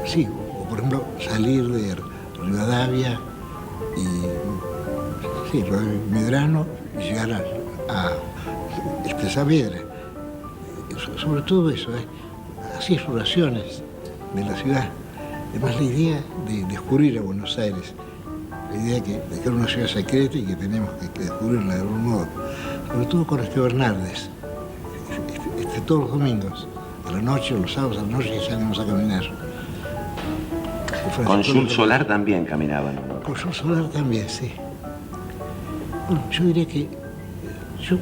Sí, o por ejemplo, salir de Rivadavia y Medrano y llegar a Saavedra. Sobre todo eso, así exploraciones de la ciudad. Además, la idea de descubrir a Buenos Aires, la idea de que era una ciudad secreta y que teníamos que descubrirla de algún modo. Sobre todo con Hernández. Todos los domingos, a la noche o los sábados a la noche salimos a caminar. Con Jules Solar también caminaban, ¿no? Con Jules Solar también, sí. Bueno, yo diría que yo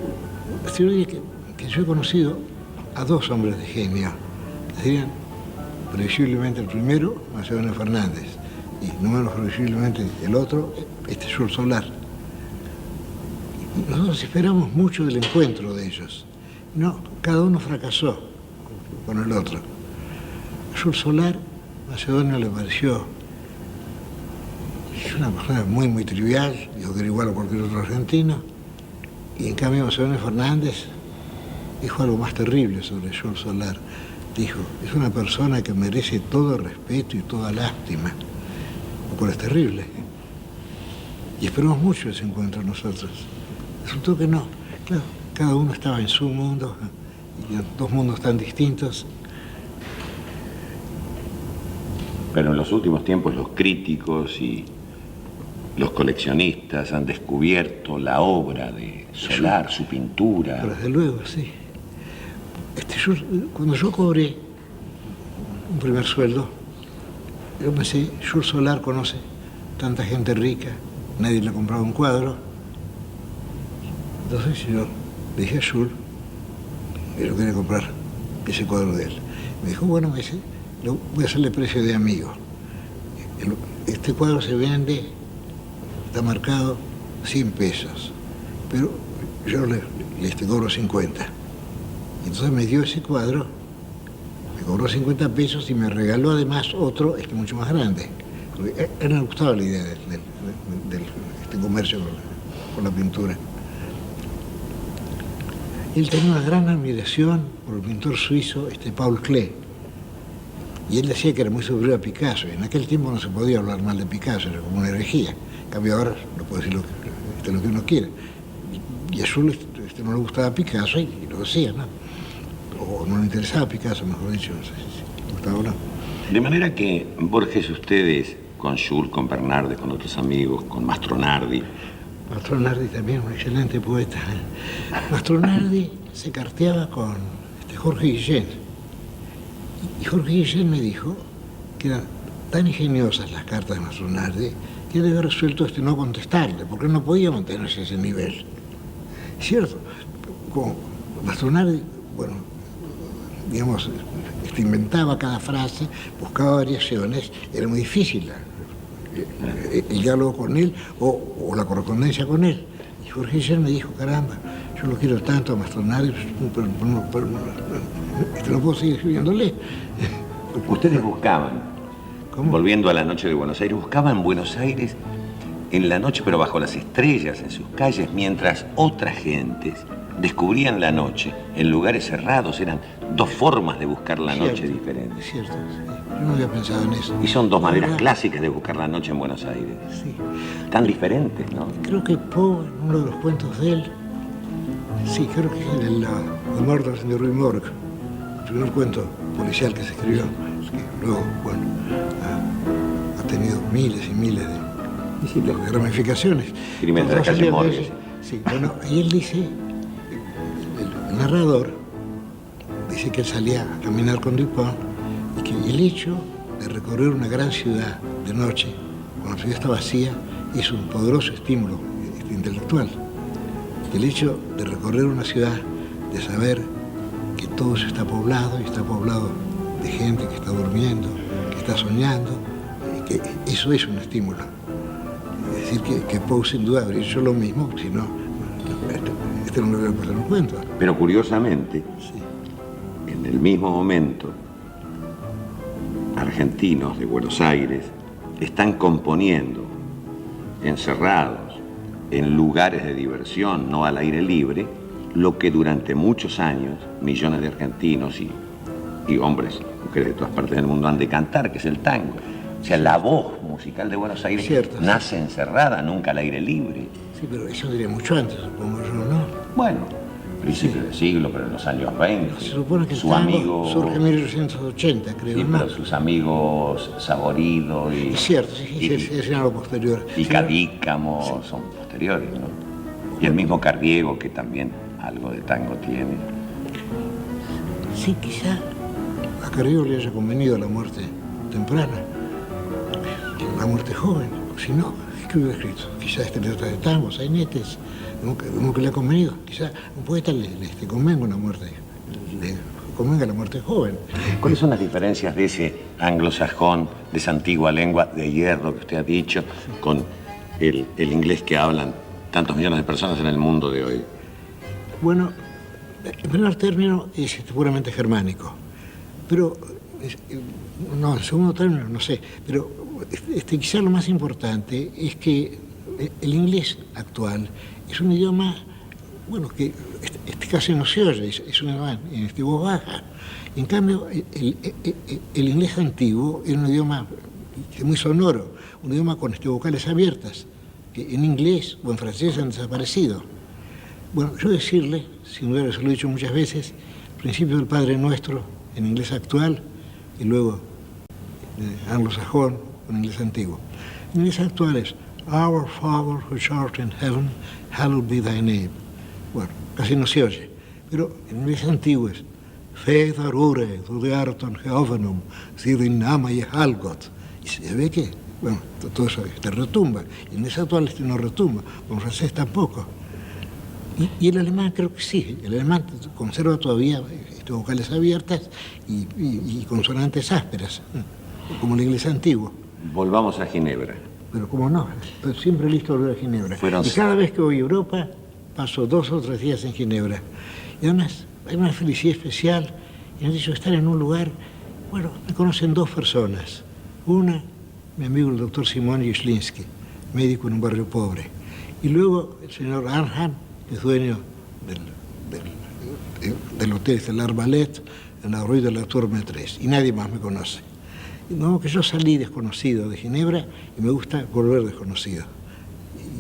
he conocido a 2 hombres de genio. Serían previsiblemente el primero, Macedonio Fernández, y no menos previsiblemente el otro, Jules Solar. Nosotros esperamos mucho del encuentro de ellos. No, cada uno fracasó con el otro. Jules Solar, Macedonio le pareció una persona muy trivial, dijo que era igual a cualquier otro argentino, y en cambio Macedonio Fernández dijo algo más terrible sobre Jules Solar. Dijo, es una persona que merece todo respeto y toda lástima, lo cual es terrible. Y esperamos mucho ese encuentro nosotros. Resultó que no. Claro, cada uno estaba en su mundo, y en 2 mundos tan distintos. Pero en los últimos tiempos los críticos y los coleccionistas han descubierto la obra de Solar, su pintura. Pero desde luego, sí. Cuando yo cobré un primer sueldo, yo pensé, Jules Solar conoce tanta gente rica, nadie le ha comprado un cuadro. Entonces yo le dije a Jules que yo quería comprar ese cuadro de él. Me dijo, bueno, me dice, voy a hacerle precio de amigo. Este cuadro se vende, está marcado 100 pesos, pero yo le cobro 50. Entonces me dio ese cuadro, me cobró 50 pesos y me regaló además otro, mucho más grande. Porque a él no le gustaba la idea de este comercio con la pintura. Él tenía una gran admiración por el pintor suizo Paul Klee. Y él decía que era muy superior a Picasso. Y en aquel tiempo no se podía hablar mal de Picasso, era como una herejía. En cambio ahora no puede decir lo que uno quiere. Y a Jules no le gustaba Picasso y lo decía, ¿no? O no le interesaba Picasso, mejor dicho, no sé si le gustaba o no. De manera que, Borges, ustedes, con Jules, con Bernardes, con otros amigos, con Mastronardi... Mastronardi también, un excelente poeta. Mastronardi se carteaba con Jorge Guillén. Y Jorge Guillén me dijo que eran tan ingeniosas las cartas de Mastronardi que él había resuelto no contestarle, porque no podía mantenerse a ese nivel. Cierto, con Mastronardi, bueno, digamos, inventaba cada frase, buscaba variaciones, era muy difícil el diálogo con él o la correspondencia con él. Y Jorge Guillén me dijo, caramba, yo lo quiero tanto a Mastronardi, pero no puedo seguir escribiéndole. Ustedes buscaban, ¿Cómo? volviendo a la noche de Buenos Aires, buscaban Buenos Aires en la noche, pero bajo las estrellas, en sus calles, mientras otras gentes descubrían la noche en lugares cerrados. Eran dos formas de buscar la noche diferentes. Es cierto, sí. Yo no había pensado en eso. Y son dos maneras clásicas de buscar la noche en Buenos Aires. Sí. Tan diferentes, ¿no? Creo que Poe, en uno de los cuentos de él, sí, creo que es el Murder in the Rue Morgue, el primer cuento policial que se escribió, que luego, bueno, ha tenido miles y miles de ramificaciones. Crímenes de la calle Morgue. Sí, bueno, y él dice, el narrador dice que él salía a caminar con Dupont y que el hecho de recorrer una gran ciudad de noche, cuando la ciudad está vacía, es un poderoso estímulo intelectual. El hecho de recorrer una ciudad, de saber que todo está poblado, y está poblado de gente que está durmiendo, que está soñando, que eso es un estímulo. Es decir, que Poe sin duda habría hecho lo mismo, si no, este no lo hubiera pasado en un cuento. Pero curiosamente, Sí. en el mismo momento, argentinos de Buenos Aires están componiendo, encerrados, en lugares de diversión, no al aire libre, lo que durante muchos años millones de argentinos y hombres, mujeres de todas partes del mundo han de cantar, que es el tango. O sea, la voz musical de Buenos Aires nace encerrada, nunca al aire libre. Sí, pero eso diría mucho antes, supongo yo, ¿no? Bueno, principio del siglo, pero en los años 20. Se supone que el su tango amigo surge en 1880, creo, Sí, ¿no? pero sus amigos Saborido y... Es cierto, sí, es algo posterior. Y Sí, Cadícamo son posteriores, ¿no? Y el mismo Cardiego, que también algo de tango tiene. sí, quizá a Carrillo le haya convenido la muerte temprana, la muerte joven. Si no, ¿qué hubiera escrito? Quizá este letra de tangos, sainetes, como que le ha convenido. Quizá un poeta le convenga una muerte, le convenga la muerte joven. ¿Cuáles son las diferencias de ese anglosajón, de esa antigua lengua de hierro que usted ha dicho, con el inglés que hablan tantos millones de personas en el mundo de hoy? Bueno, en primer término es puramente germánico, pero no, en segundo término no sé, pero quizá lo más importante es que el inglés actual es un idioma, bueno, que casi no se oye, es un idioma en voz baja. En cambio, el inglés antiguo era un idioma muy sonoro, un idioma con vocales abiertas, que en inglés o en francés han desaparecido. Bueno, yo decirle, sin duda se lo he dicho muchas veces, el principio del Padre Nuestro en inglés actual y luego anglosajón en inglés antiguo. En inglés actual es Our Father which art in heaven, hallowed be thy name. Bueno, casi no se oye, pero en inglés antiguo es Feithar ure, du de arton geovenum, sidin nama y halgot. Y se ve que, bueno, todo eso retumba. Y en inglés actual no retumba, con francés tampoco. Y el alemán creo que sí, el alemán conserva todavía vocales abiertas y consonantes ásperas, como el inglés antiguo. Volvamos a Ginebra. Pero como no, estoy siempre listo a volver a Ginebra. Fueron... Y cada vez que voy a Europa, paso 2 o 3 días en Ginebra. Y además hay una felicidad especial en el hecho de estar en un lugar, bueno, me conocen 2 personas. Una, mi amigo el doctor Simón Jeslinsky, médico en un barrio pobre. Y luego el señor Arnhem, que es dueño del hotel Estelar Ballet en la Rue de la Tourme 3. Y nadie más me conoce. No, que yo salí desconocido de Ginebra y me gusta volver desconocido.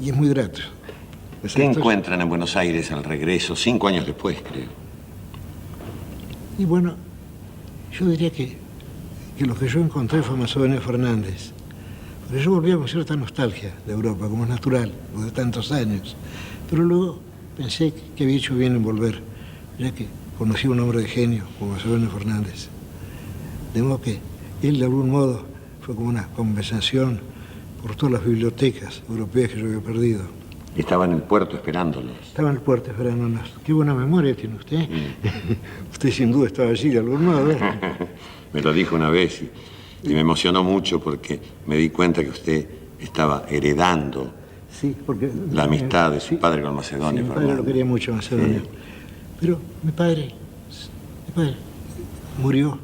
Y es muy grato. ¿Qué encuentran en Buenos Aires al regreso, 5 años después, creo? Y bueno, yo diría que lo que yo encontré fue Macedonio Fernández. Porque yo volvía con cierta nostalgia de Europa, como es natural, después de tantos años. Pero luego pensé que había hecho bien en volver, ya que conocí a un hombre de genio como Macedonio Fernández. De modo que él, de algún modo, fue como una compensación por todas las bibliotecas europeas que yo había perdido. Estaba en el puerto esperándolos. Estaba en el puerto esperándonos. Qué buena memoria tiene usted. Usted sin duda estaba allí de algún modo, ¿eh? Me lo dijo una vez y me emocionó mucho porque me di cuenta que usted estaba heredando Sí, porque... La amistad de su padre con Macedonio. Sí, mi padre lo quería mucho, Macedonio. Sí. Pero mi padre murió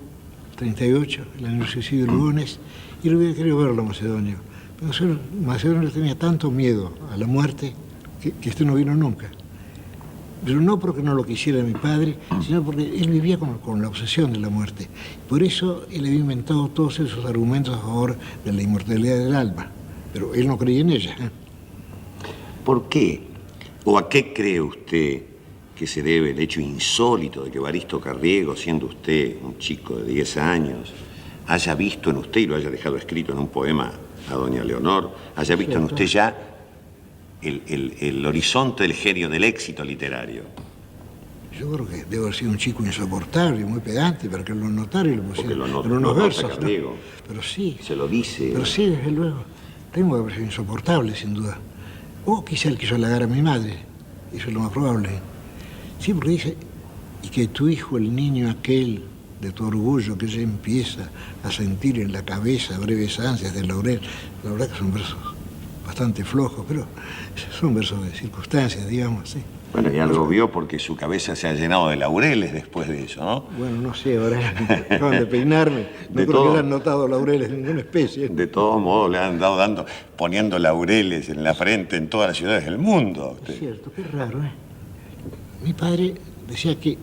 en 38, en el suicidio de Lugones, y lo hubiera querido verlo, Macedonio. Pero Macedonio le tenía tanto miedo a la muerte que este no vino nunca. Pero no porque no lo quisiera mi padre, sino porque él vivía con la obsesión de la muerte. Por eso él había inventado todos esos argumentos a favor de la inmortalidad del alma. Pero él no creía en ella. ¿Por qué? ¿O a qué cree usted que se debe el hecho insólito de que Evaristo Carriego, siendo usted un chico de 10 años, haya visto en usted, y lo haya dejado escrito en un poema a doña Leonor, haya visto en usted ya el horizonte del genio del éxito literario? Yo creo que debo haber sido un chico insoportable, muy pedante, para que lo notara y lo pusiera en unos nota versos. Carriego. ¿No? Pero sí. Se lo dice. Pero sí, desde luego. Tengo que haber sido insoportable, sin duda. O quizá él quiso halagar a mi madre. Eso es lo más probable. Sí, porque dice, y que tu hijo, el niño aquel, de tu orgullo, que ya empieza a sentir en la cabeza breves ansias de laurel. La verdad que son versos bastante flojos, pero son versos de circunstancias, digamos, sí. Bueno, y algo vio porque su cabeza se ha llenado de laureles después de eso, ¿no? Bueno, no sé, ahora acaban de peinarme. No creo que le han notado laureles de ninguna especie. De todos modos, le han dado poniendo laureles en la frente en todas las ciudades del mundo. Es cierto, qué raro, ¿eh? Mi padre decía que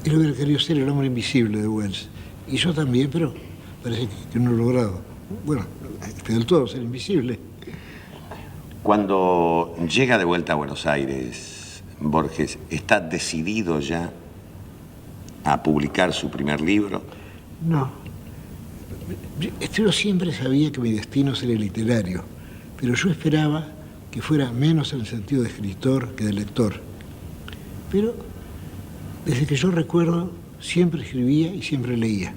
él hubiera querido ser el hombre invisible de Wells. Y yo también, pero parece que no he logrado. Bueno, del todo ser invisible. Cuando llega de vuelta a Buenos Aires, Borges, ¿está decidido ya a publicar su primer libro? No. Yo siempre sabía que mi destino sería literario, pero yo esperaba que fuera menos en el sentido de escritor que de lector. Pero desde que yo recuerdo, siempre escribía y siempre leía.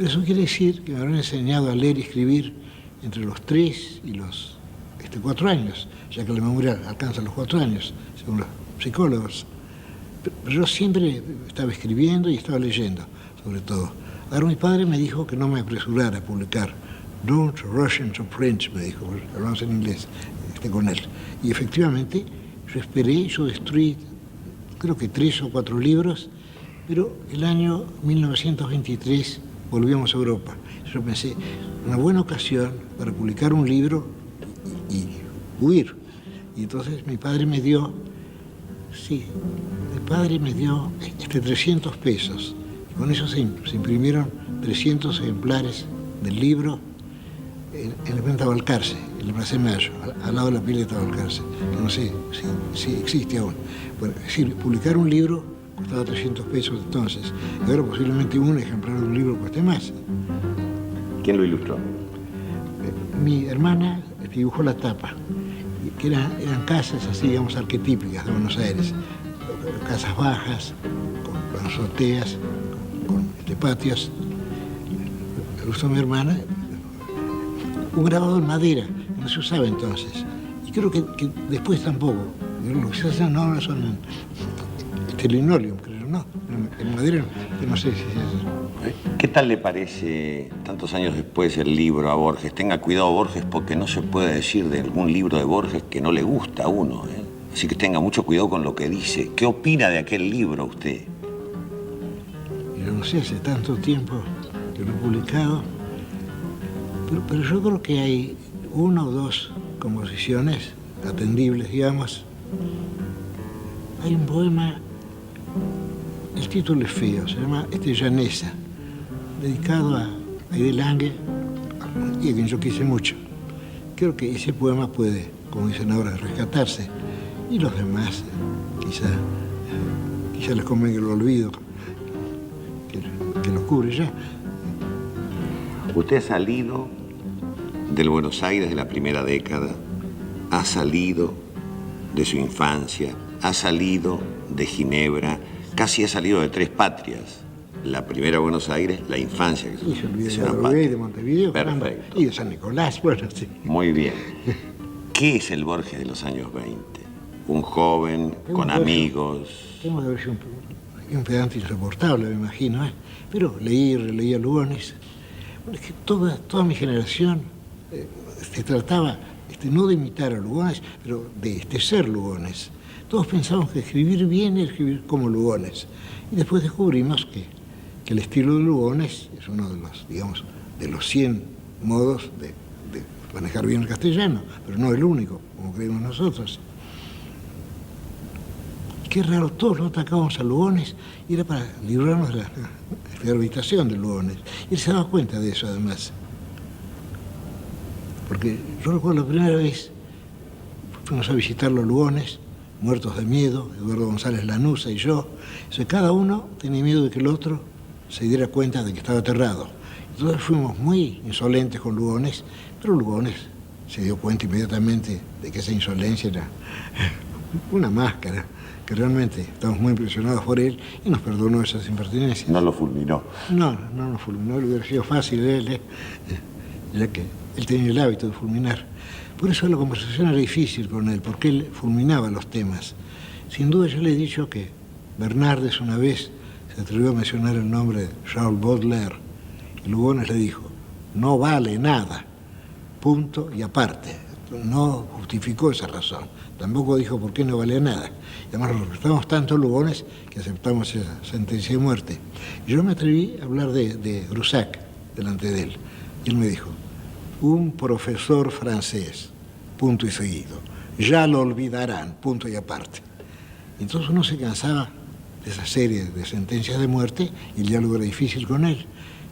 Eso quiere decir que me habrán enseñado a leer y escribir entre los 3 y los 4 años, ya que la memoria alcanza los 4 años, según los psicólogos. Pero yo siempre estaba escribiendo y estaba leyendo, sobre todo. Ahora mi padre me dijo que no me apresurara a publicar. Don't rush into print, me dijo, hablamos en inglés, con él. Y efectivamente, yo esperé, yo destruí, creo que 3 o 4 libros, pero el año 1923 volvíamos a Europa. Yo pensé, una buena ocasión para publicar un libro y huir. Y entonces mi padre me dio 300 pesos. Y con eso se imprimieron 300 ejemplares del libro en la planta Balcarce, en la Plaza de Mayo, al lado de la pileta Balcarce, que no sé si existe aún. Bueno, es decir, publicar un libro costaba 300 pesos entonces, y ahora posiblemente un ejemplar de un libro cueste más. ¿Quién lo ilustró? Mi hermana dibujó la tapa, que eran casas así, digamos, arquetípicas de Buenos Aires, casas bajas, con azoteas, con patios. Me gustó mi hermana, un grabado en madera, no se usaba entonces, y creo que después tampoco. Lo que se hacen ahora son linoleum, creo, ¿no? En madera, que no sé si es eso. ¿Qué tal le parece, tantos años después, el libro a Borges? Tenga cuidado, Borges, porque no se puede decir de algún libro de Borges que no le gusta a uno, ¿eh? Así que tenga mucho cuidado con lo que dice. ¿Qué opina de aquel libro usted? Yo no sé, hace tanto tiempo que lo he publicado, pero yo creo que hay 1 o 2 composiciones atendibles, digamos. Hay un poema, el título es feo, se llama Llaneza, dedicado a Aide Lange, y a quien yo quise mucho. Creo que ese poema puede, como dicen ahora, rescatarse, y los demás quizá les convenga el olvido, que los cubre ya. Usted ha salido del Buenos Aires de la primera década, ha salido de su infancia, ha salido de Ginebra, casi ha salido de 3 patrias. La primera Buenos Aires, la infancia. Que y se olvidó es de una Adrogué, patria. de Montevideo, Perfecto. y de San Nicolás, bueno, sí. Muy bien. ¿Qué es el Borges de los años 20? Un joven, con amigos. Tengo que haber sido un pedante insoportable, me imagino, ¿eh? Pero leí y releí a Lugones. Bueno, es que toda mi generación se trataba no de imitar a Lugones, pero de ser Lugones. Todos pensamos que escribir bien es escribir como Lugones. Y después descubrimos que el estilo de Lugones es uno de los, digamos, de los 100 modos de manejar bien el castellano, pero no el único, como creemos nosotros. Qué raro, todos lo atacábamos a Lugones y era para librarnos de la habitación de Lugones. Y él se daba cuenta de eso, además. Porque yo recuerdo la primera vez, fuimos a visitarlo a Lugones, muertos de miedo, Eduardo González Lanuza y yo. Entonces, cada uno tenía miedo de que el otro se diera cuenta de que estaba aterrado. Entonces fuimos muy insolentes con Lugones, pero Lugones se dio cuenta inmediatamente de que esa insolencia era una máscara, que realmente estamos muy impresionados por él y nos perdonó esas impertinencias. No lo fulminó. No nos fulminó, le hubiera sido fácil él, ya que él tenía el hábito de fulminar. Por eso la conversación era difícil con él, porque él fulminaba los temas. Sin duda yo le he dicho que Bernardes una vez se atrevió a mencionar el nombre de Charles Baudelaire y Lugones le dijo, no vale nada, punto y aparte. No justificó esa razón. Tampoco dijo por qué no valía nada. Y además lo respetamos tanto a Lugones que aceptamos esa sentencia de muerte. Y yo me atreví a hablar de Grusac delante de él. Y él me dijo, un profesor francés, punto y seguido. Ya lo olvidarán, punto y aparte. Entonces uno se cansaba de esa serie de sentencias de muerte y el diálogo era difícil con él.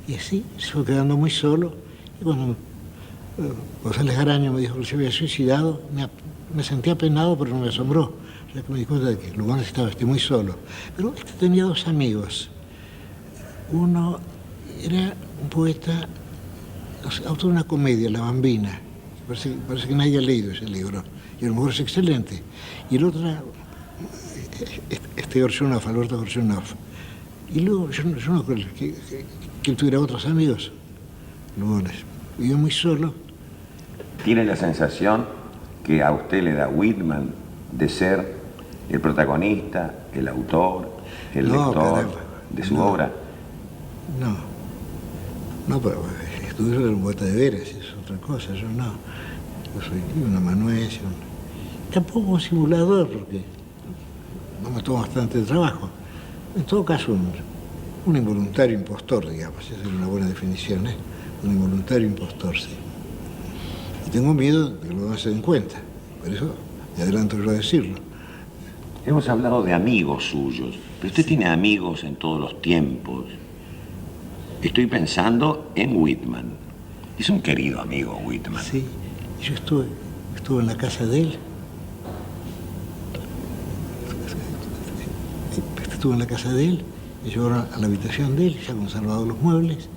Y así se fue quedando muy solo. Y cuando González Garaño me dijo que se había suicidado, me sentí apenado, pero no me asombró. Ya que me di cuenta de que Lugones estaba muy solo. Pero tenía dos amigos. Uno era un poeta, autor de una comedia, La Bambina. Parece que nadie ha leído ese libro. Y a lo mejor es excelente. Y el otro era Gorchunov, Alberto Gorchunov. Y luego yo no creo que él tuviera otros amigos, Lugones. Vivió muy solo. ¿Tiene la sensación que a usted le da Whitman de ser el protagonista, el autor, el lector caramba, de su obra? No, pero estudiar era un poeta de veras, es otra cosa, yo no. Yo soy un amanuense, tampoco un simulador, porque no me toma bastante trabajo. En todo caso, un involuntario impostor, digamos, esa es una buena definición, ¿eh? Un involuntario impostor, sí. Y tengo miedo de que no se den cuenta, por eso me adelanto yo a decirlo. Hemos hablado de amigos suyos, pero usted tiene amigos en todos los tiempos. Estoy pensando en Whitman. Es un querido amigo, Whitman. Sí, yo estuve en la casa de él. Estuve en la casa de él, me llevaron a la habitación de él, ya conservado los muebles,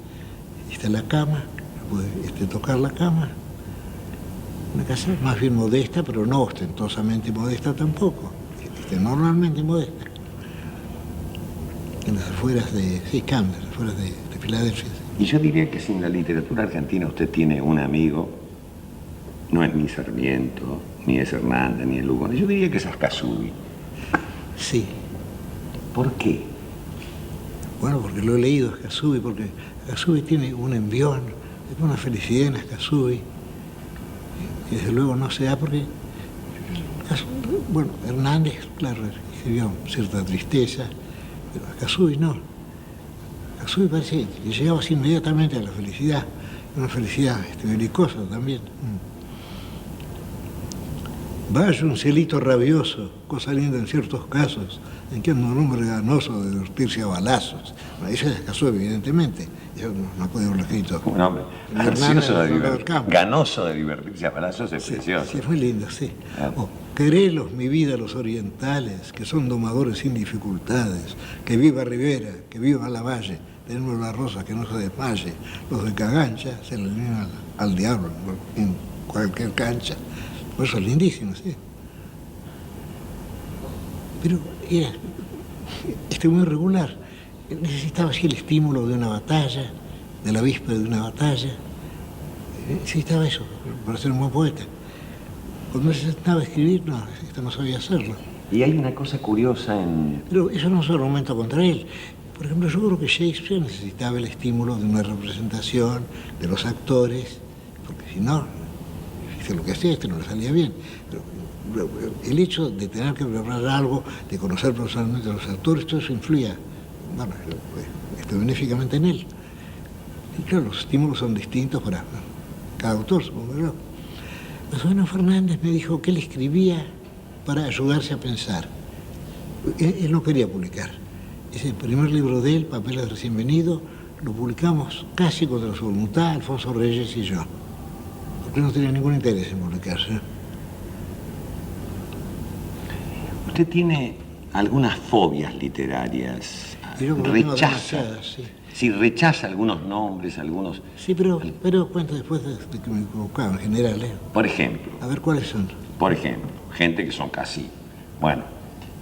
está la cama, pude tocar la cama. Una casa más bien modesta, pero no ostentosamente modesta tampoco, normalmente modesta. En las afueras de Camden, las afueras de Filadelfia. Y yo diría que si en la literatura argentina usted tiene un amigo, no es ni Sarmiento, ni es Hernández, ni es Lugones, yo diría que es Ascasubi. Sí. ¿Por qué? Bueno, porque lo he leído, Ascasubi, porque Ascasubi tiene un envión, una felicidad en Ascasubi, que desde luego no se da porque, bueno, Hernández, claro, escribió cierta tristeza, pero Ascasubi no. Ascasubi parece que llegaba así inmediatamente a la felicidad, una felicidad belicosa también. Vaya un cielito rabioso, cosa linda en ciertos casos, en que anda un hombre ganoso de divertirse a balazos. Bueno, eso es Ascasubi, evidentemente. Yo no puedo haberlo escrito. Un hombre ganoso de divertirse a balazos es precioso. Sí, es muy lindo, sí. Querelos, mi vida, los orientales, que son domadores sin dificultades. Que viva Rivera, que viva Lavalle, tenemos la rosa que no se desmaye. Los de Cagancha se le vienen al diablo en cualquier cancha. Por eso es lindísimo, sí. Pero era muy regular. Necesitaba así el estímulo de una batalla, de la víspera de una batalla. Necesitaba eso para ser un buen poeta. Cuando se sentaba a escribir, no sabía hacerlo. Y hay una cosa curiosa en... Pero eso no es un argumento contra él. Por ejemplo, yo creo que Shakespeare necesitaba el estímulo de una representación, de los actores, porque si no, lo que hacía no le salía bien. Pero el hecho de tener que preparar algo, de conocer personalmente a los actores, todo eso influía, bueno, benéficamente en él. Y claro, los estímulos son distintos para cada autor, supongo yo. Bueno, Fernández me dijo que él escribía para ayudarse a pensar. Él no quería publicar. Ese primer libro de él, Papeles de recién venido, lo publicamos casi contra su voluntad, Alfonso Reyes y yo. Porque no tenía ningún interés en publicarse. Usted tiene algunas fobias literarias. Y yo Rechaza. Sí. Sí, rechaza algunos nombres, algunos... Sí, pero cuento después de que me equivocaba en general. Por ejemplo. A ver, ¿cuáles son? Por ejemplo, gente que son casi, bueno,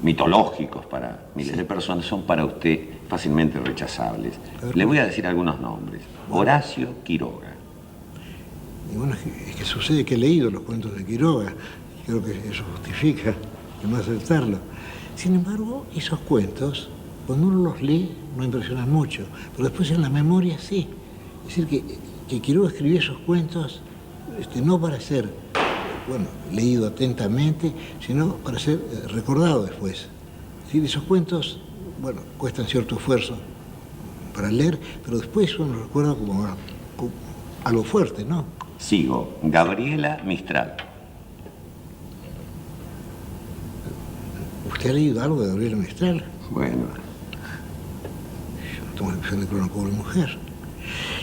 mitológicos para miles de personas, son para usted fácilmente rechazables. Le voy a decir algunos nombres. Horacio Quiroga. Y bueno, es que sucede que he leído los cuentos de Quiroga. Creo que eso justifica el no aceptarlo. Sin embargo, esos cuentos, cuando uno los lee, no impresionan mucho, pero después en la memoria sí. Es decir, que Quiroga escribió esos cuentos no para ser, bueno, leído atentamente, sino para ser recordado después. Es decir, esos cuentos, bueno, cuestan cierto esfuerzo para leer, pero después uno los recuerda como algo fuerte, ¿no? Sigo. Gabriela Mistral. ¿Usted ha leído algo de Gabriela Mistral? Bueno. Yo tomo la impresión de que era una pobre mujer.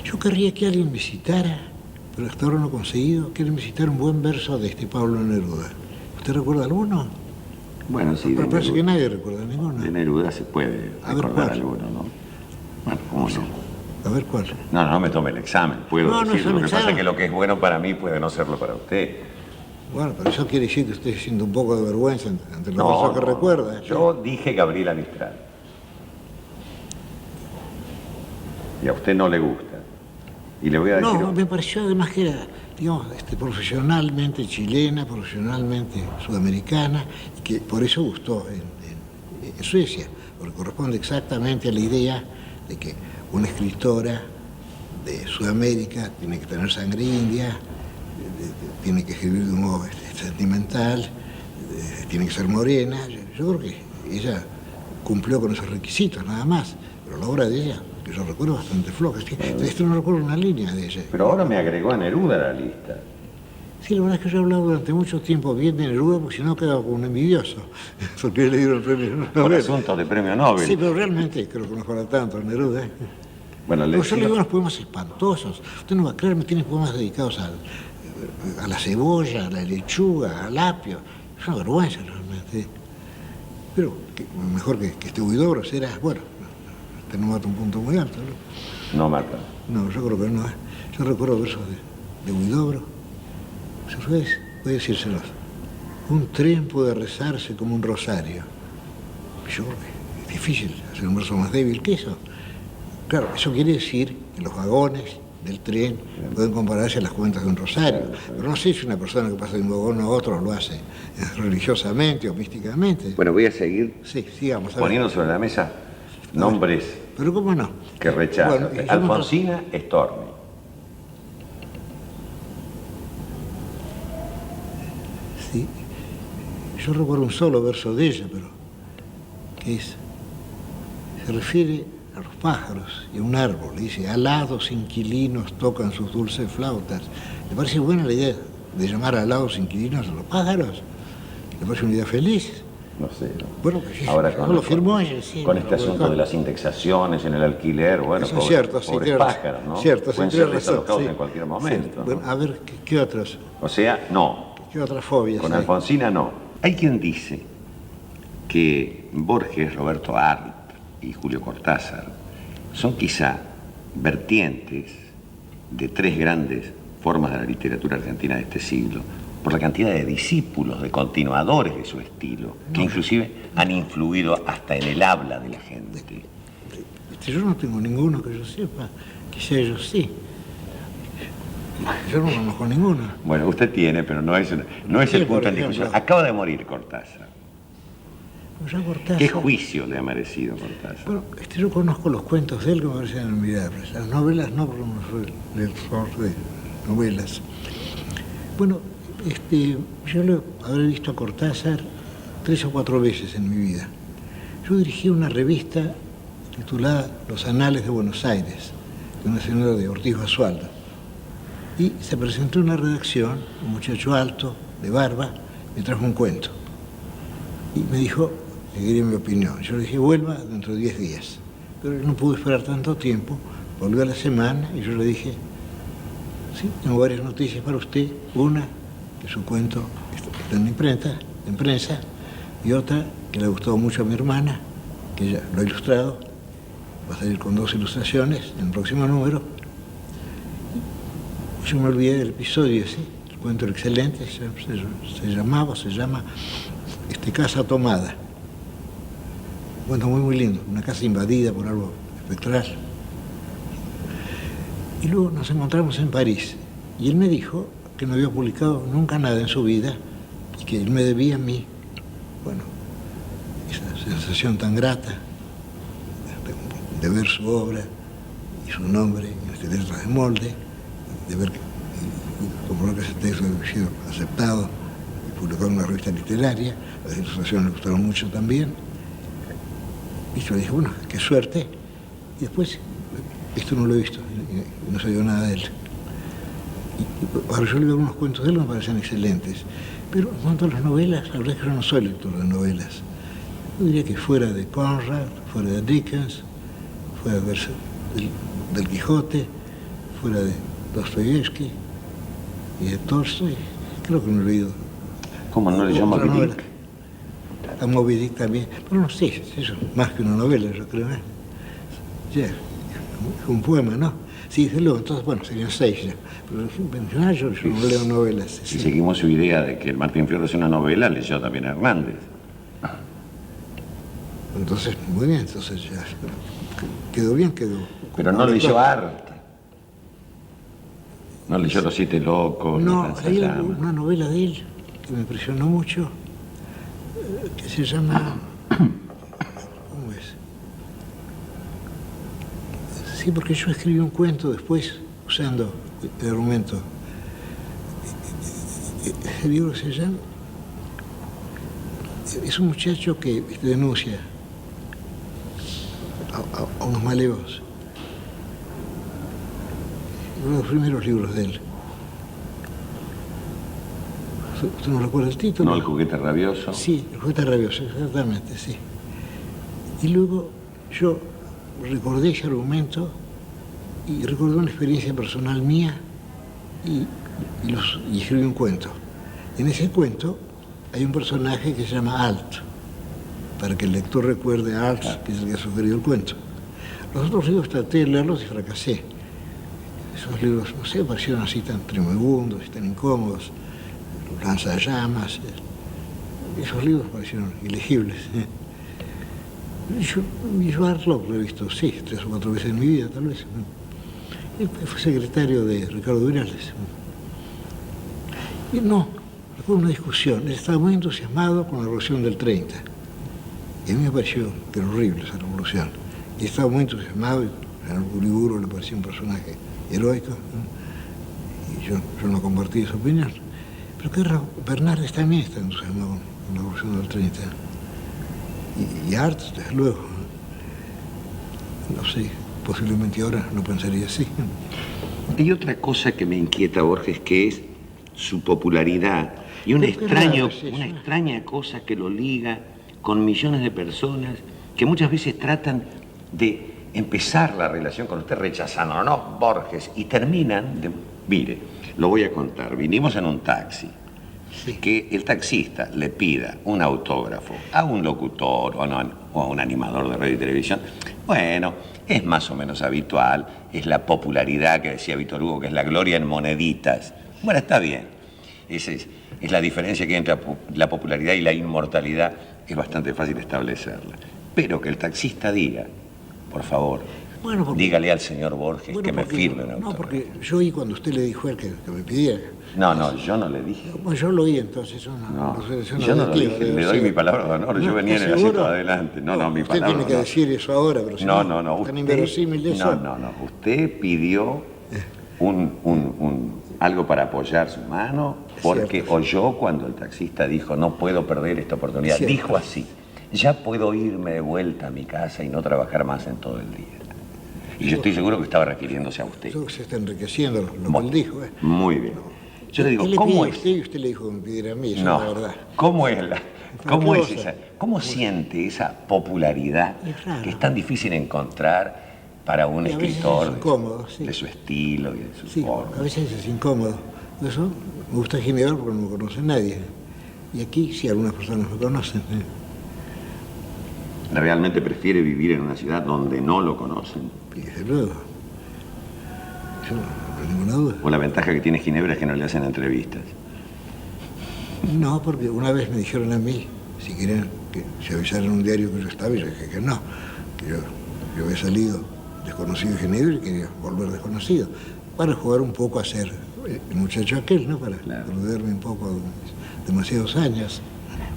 Yo querría que alguien me citara, pero hasta ahora no he conseguido, que alguien me citara un buen verso de Pablo Neruda. ¿Usted recuerda alguno? Bueno, sí. Pero parece que nadie recuerda ninguno. De Neruda se puede recordar alguno, ¿no? Bueno, ¿cómo no? A ver cuál. No me tome el examen. Puedo decir. No Lo que pasa es que lo que es bueno para mí puede no serlo para usted. Bueno, pero eso quiere decir que usted siente un poco de vergüenza ante la cosa que recuerda. Yo dije Gabriela Mistral. Y a usted no le gusta. Y le voy a decir... No, me pareció además que era, digamos, profesionalmente chilena, profesionalmente sudamericana, y que por eso gustó en Suecia, porque corresponde exactamente a la idea de que una escritora de Sudamérica tiene que tener sangre india, tiene que escribir de un modo sentimental, tiene que ser morena. Yo creo que ella cumplió con esos requisitos, nada más, pero la obra de ella, que yo recuerdo, bastante floja. Esto no recuerdo una línea de ella. Pero ahora me agregó a Neruda a la lista. Sí, la verdad es que yo he hablado durante mucho tiempo bien de Neruda, porque si no quedaba como un envidioso, porque le dieron el premio Nobel. Por asuntos de premio Nobel. Sí, pero realmente creo que no fuera tanto a Neruda. Bueno, yo le digo unos poemas espantosos. Usted no va a creer, me tiene poemas dedicados a la cebolla, a la lechuga, al apio. Es una vergüenza realmente. Pero mejor que este Huidobro será, bueno, este no mata un punto muy alto, ¿no? No mata. No, yo creo que no. Yo recuerdo versos de Huidobro. Voy a decírselos. Un tren puede rezarse como un rosario. Yo creo que es difícil hacer un verso más débil que eso. Claro, eso quiere decir que los vagones del tren pueden compararse a las cuentas de un rosario. Pero no sé si una persona que pasa de un vagón a otro lo hace religiosamente o místicamente. Bueno, voy a seguir sigamos, poniendo sobre la mesa nombres pero ¿cómo no? Que rechazan. Bueno, Alfonsina Storni. Sí. Yo recuerdo un solo verso de ella, pero que se refiere a los pájaros y a un árbol. Dice, alados inquilinos tocan sus dulces flautas. ¿Le parece buena la idea de llamar alados inquilinos a los pájaros? ¿Le parece una idea feliz? No sé. ¿No? Bueno, que sí, ahora lo firmó ella, sí. Con este asunto de las indexaciones en el alquiler, bueno, eso es cierto, sí, pobres pájaros, ¿no? Cierto, pueden sí, ser razón, desalocados sí. en cualquier momento. Sí. Bueno, ¿no? a ver, ¿qué otros? O sea, no. ¿Qué otras fobias Con hay? Alfonsina no. Hay quien dice que Borges, Roberto Arlt y Julio Cortázar son quizá vertientes de tres grandes formas de la literatura argentina de este siglo, por la cantidad de discípulos, de continuadores de su estilo, que inclusive han influido hasta en el habla de la gente. Yo no tengo ninguno que yo sepa, quizá ellos sí. Yo no conozco ninguno. Bueno, usted tiene, pero no es el punto en discusión. Acaba de morir Cortázar. Cortázar. ¿Qué juicio le ha merecido Cortázar? Bueno, yo conozco los cuentos de él que me parecen admirables. Las novelas no, porque no soy lector de novelas. Bueno, Yo lo habré visto a Cortázar 3 o 4 veces en mi vida. Yo dirigí una revista titulada Los Anales de Buenos Aires, de una señora de Ortiz Basualdo. Y se presentó en la redacción, un muchacho alto, de barba, me trajo un cuento. Y me dijo que quería mi opinión. Yo le dije, vuelva dentro de 10 días. Pero él no pudo esperar tanto tiempo, volvió a la semana y yo le dije, sí, tengo varias noticias para usted. Una, que su cuento está en prensa, y otra, que le ha gustado mucho a mi hermana, que ella lo ha ilustrado, va a salir con 2 ilustraciones en el próximo número. Yo me olvidé del episodio ese, el cuento era excelente, se llama Casa Tomada. Un cuento muy lindo, una casa invadida por algo espectral. Y luego nos encontramos en París, y él me dijo que no había publicado nunca nada en su vida, y que él me debía a mí, bueno, esa sensación tan grata de ver su obra y su nombre en letras de molde, de ver comprobar que ese texto había sido aceptado y publicado en una revista literaria. Las ilustraciones le gustaron mucho también. Y yo le dije, bueno, qué suerte. Y después, esto no lo he visto, y no sabía nada de él. Y ahora yo leo algunos cuentos de él, me parecen excelentes. Pero en cuanto a las novelas, la verdad es que yo no soy lector de novelas. Yo diría que fuera de Conrad, fuera de Dickens, fuera del Quijote, fuera de Dostoyevsky y de Tolstoy, creo que no he leído. ¿Cómo no leyó Moby Dick? A Moby Dick también, pero no sé, eso es más que una novela, yo creo. Ya, es un poema, ¿no? Sí, desde luego, entonces, bueno, serían 6 ya. Pero mencionar yo no leo novelas. Si seguimos su idea de que el Martín Fierro es una novela, leyó también a Hernández. Entonces, muy bien, entonces ya quedó bien, quedó. Pero no leyó arte. No leyó Los Siete Locos. No, hay una novela de él que me impresionó mucho, que se llama... ¿Cómo es? Sí, porque yo escribí un cuento después, usando el argumento. El libro se llama... Es un muchacho que denuncia a unos malevos. Uno de los primeros libros de él. ¿Usted no recuerda el título? No, El Juguete Rabioso. Sí, El Juguete Rabioso, exactamente, sí. Y luego yo recordé ese argumento y recordé una experiencia personal mía y escribí un cuento. En ese cuento hay un personaje que se llama Alt, para que el lector recuerde a Alt, que es el que ha sugerido el cuento. Los otros libros traté de leerlos y fracasé. Esos libros, no sé, parecieron así tan tremebundos y tan incómodos, lanzallamas. Esos libros parecieron ilegibles. Yo a Arlok lo he visto, sí, 3 o 4 veces en mi vida, tal vez. Él fue secretario de Ricardo Virales. Y no, recuerdo una discusión. Él estaba muy entusiasmado con la revolución del 30. Y a mí me pareció que era horrible esa revolución. Y estaba muy entusiasmado, y a Uriburu le parecía un personaje heroico, ¿no? Y yo no compartí esa opinión. Pero qué raro, Bernardes también está entusiasmado con la revolución del 30. Y Art, desde luego. No sé, posiblemente ahora no pensaría así. Hay otra cosa que me inquieta, Borges, que es su popularidad y una extraña cosa que lo liga con millones de personas que muchas veces tratan de empezar la relación con usted rechazándolo, no, Borges, y terminan de... Mire, lo voy a contar. Vinimos en un taxi, sí, que el taxista le pida un autógrafo a un locutor o a un animador de radio y televisión. Bueno, es más o menos habitual, es la popularidad que decía Víctor Hugo, que es la gloria en moneditas. Bueno, está bien. Esa es la diferencia que hay entre la popularidad y la inmortalidad, es bastante fácil establecerla. Pero que el taxista diga, por favor, bueno, dígale al señor Borges que me firme un autógrafo. No, porque yo oí cuando usted le dijo a él que me pidiera. No, yo no le dije. Bueno, yo lo oí entonces. Yo no lo dije, le doy mi palabra de honor. Yo venía en el asiento adelante. No, mi palabra. Usted tiene que decir eso ahora, pero si no. Tan inverosímil eso. No. Usted pidió algo para apoyar su mano, porque oyó cuando el taxista dijo, no puedo perder esta oportunidad. Dijo así, ya puedo irme de vuelta a mi casa y no trabajar más en todo el día. Y yo estoy seguro que estaba refiriéndose a usted. Se está enriqueciendo lo que él dijo. Muy bien. Yo le digo, ¿cómo es? Y usted le dijo que me pidiera a mí, eso no, es la verdad. ¿Cómo es esa? ¿Cómo siente esa popularidad que es tan difícil encontrar para un escritor de su estilo y de su forma? A veces es incómodo. Por eso me gusta Ginebra porque no me conoce nadie. Y aquí sí algunas personas me conocen. ¿Realmente prefiere vivir en una ciudad donde no lo conocen? Desde luego. Yo no tengo ninguna duda. ¿O la ventaja que tiene Ginebra es que no le hacen entrevistas? No, porque una vez me dijeron a mí, si querían que se avisara en un diario que yo estaba, y yo dije que no. Que yo había salido desconocido de Ginebra y quería volver desconocido. Para jugar un poco a ser el muchacho aquel, ¿no? Para perderme un poco demasiados años.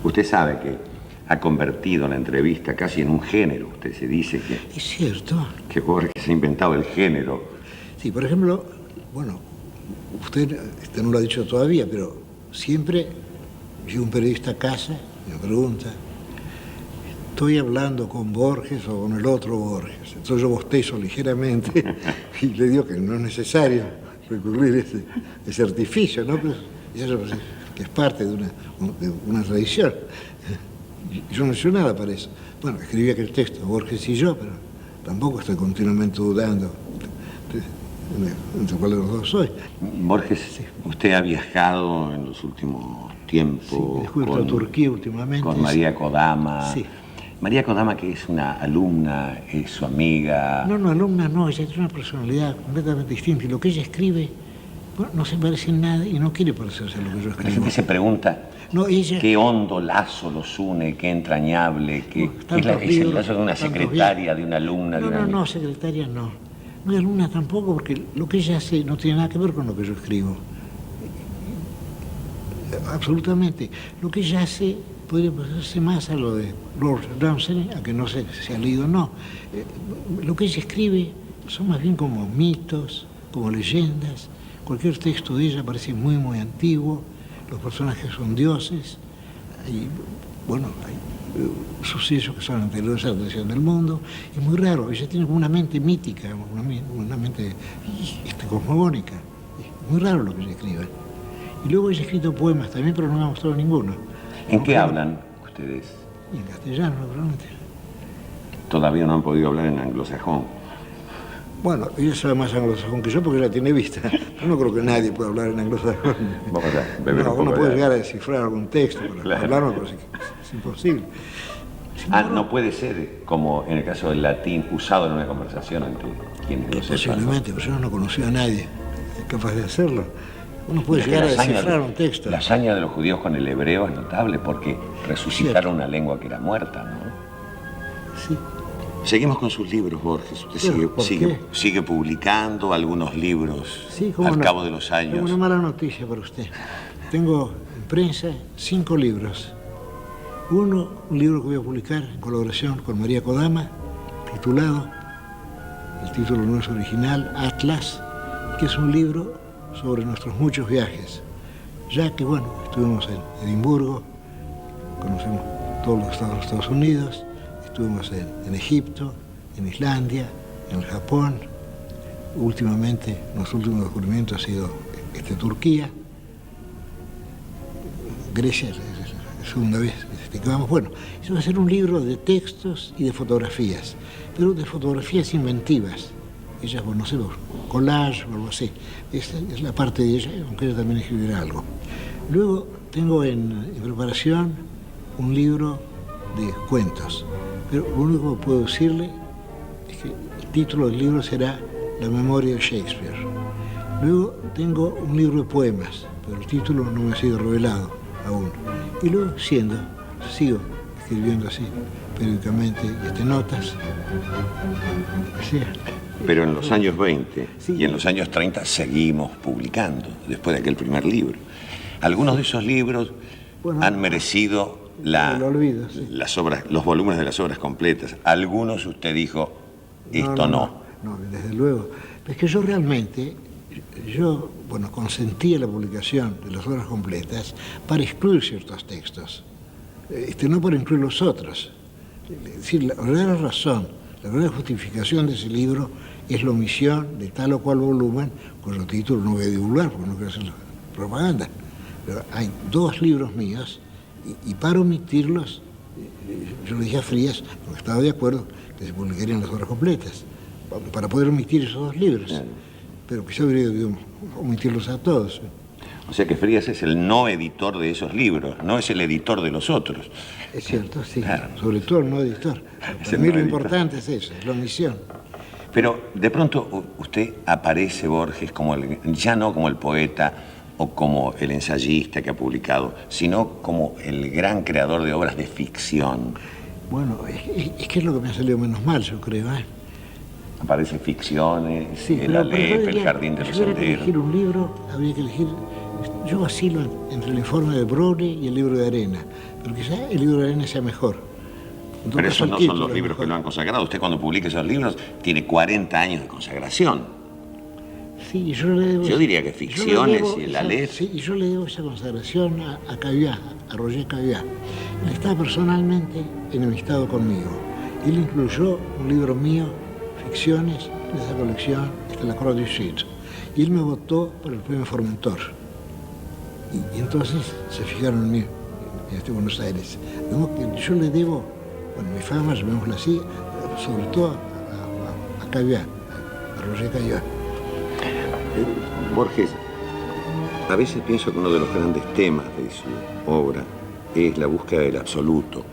Usted sabe que ha convertido la entrevista casi en un género. Usted se dice que... Es cierto. Que Borges se ha inventado el género. Sí, por ejemplo, bueno, usted no lo ha dicho todavía, pero siempre llega un periodista a casa y me pregunta, ¿estoy hablando con Borges o con el otro Borges? Entonces yo bostezo ligeramente y le digo que no es necesario recurrir a ese artificio, ¿no? Pero eso que es parte de una tradición. Yo no he hecho nada para eso. Bueno, escribí aquel texto, Borges y yo, pero tampoco estoy continuamente dudando entre cuál de los dos soy. Borges, usted ha viajado en los últimos tiempos con Turquía últimamente. Con María Kodama. Sí. María Kodama, que es una alumna, es su amiga. No, alumna no, ella tiene una personalidad completamente distinta y lo que ella escribe, bueno, no se parece en nada y no quiere parecerse a lo que yo escribo. La gente se pregunta, qué hondo lazo los une, qué entrañable, es el lazo de una secretaria, de una alumna, de una amiga. No, secretaria no. No es alumna tampoco, porque lo que ella hace no tiene nada que ver con lo que yo escribo. Absolutamente. Lo que ella hace podría parecerse más a lo de Lord Ramsay, a que no sé si ha leído o no. Lo que ella escribe son más bien como mitos, como leyendas. Cualquier texto de ella parece muy, muy antiguo. Los personajes son dioses. Y, bueno, hay sucesos que son anteriores a la tradición del mundo. Es muy raro. Ella tiene como una mente mítica, una mente cosmogónica. Es muy raro lo que ella escribe. Y luego ella ha escrito poemas también, pero no me ha mostrado ninguno. ¿En qué hablan ustedes? Y en castellano, naturalmente. Todavía no han podido hablar en anglosajón. Bueno, ella sabe más anglosajón que yo porque ella tiene vista. Yo no creo que nadie pueda hablar en anglosajón. Vamos a beber un poco uno puede de... llegar a descifrar algún texto para hablarlo, pero es imposible. No puede ser, como en el caso del latín, usado en una conversación entre quienes lo sepan. Posiblemente, pero yo no conocí a nadie capaz de hacerlo. Uno puede llegar a descifrar un texto. La hazaña de los judíos con el hebreo es notable porque resucitaron una lengua que era muerta, ¿no? Sí. Seguimos con sus libros, Borges. Usted sigue publicando algunos libros cabo de los años. Tengo una mala noticia para usted. Tengo en prensa 5 libros. Un libro que voy a publicar en colaboración con María Kodama, titulado, el título no es original, Atlas, que es un libro sobre nuestros muchos viajes. Ya que, bueno, estuvimos en Edimburgo, conocemos todos los estados de los Estados Unidos, estuvimos en Egipto, en Islandia, en el Japón. Últimamente, nuestro último descubrimiento ha sido Turquía. Grecia es la segunda vez que vamos. Bueno, eso va a ser un libro de textos y de fotografías, pero de fotografías inventivas. Ellas, bueno, no sé, collage o algo así. Esta es la parte de ella, aunque ella también escribirá algo. Luego tengo en preparación un libro de cuentos. Pero lo único que puedo decirle es que el título del libro será La memoria de Shakespeare. Luego tengo un libro de poemas, pero el título no me ha sido revelado aún. Y luego sigo escribiendo así, periódicamente, notas. Sí. Pero en los años 20 y en los años 30 seguimos publicando, después de aquel primer libro. Algunos de esos libros han merecido los volúmenes de las obras completas. Algunos usted dijo, esto no. No, desde luego. Es que yo realmente, bueno, consentía la publicación de las obras completas para excluir ciertos textos, no para incluir los otros. Es decir, la verdadera razón, la verdadera justificación de ese libro es la omisión de tal o cual volumen, cuyo título no voy a divulgar porque no quiero hacer propaganda. Pero hay 2 libros míos y para omitirlos, yo le dije a Frías, porque estaba de acuerdo, que se publicarían las obras completas, para poder omitir esos 2 libros. Pero quizá habría debido omitirlos a todos. O sea que Frías es el no editor de esos libros, no es el editor de los otros. Es cierto, sí. Claro. Sobre todo el no editor. Para mí lo importante es eso, es la omisión. Pero de pronto usted aparece, Borges, ya no como el poeta o como el ensayista que ha publicado, sino como el gran creador de obras de ficción. Bueno, es que es lo que me ha salido menos mal, yo creo. Aparecen ficciones, sí, el Aleph, el Jardín de los Senderos. Si elegir un libro, habría que elegir... Yo vacilo entre el informe de Broglie y el libro de Arena, pero quizá el libro de Arena sea mejor. Pero esos no son los libros que lo han consagrado. Usted cuando publique esos libros tiene 40 años de consagración. Sí, yo diría que ficciones y el Aleph. Sí, y yo le debo esa consagración a Caviar, a Roger Caviar. Él está personalmente enemistado conmigo. Él incluyó un libro mío, Ficciones, en esa colección, está la Croix du Sud. Y él me votó por el premio Formentor. Y entonces se fijaron en mí, en Buenos Aires. De modo que yo le debo, bueno, mi fama, llamémosla así, sobre todo a Caviar, a Roger Caviar. Borges, a veces pienso que uno de los grandes temas de su obra es la búsqueda del absoluto.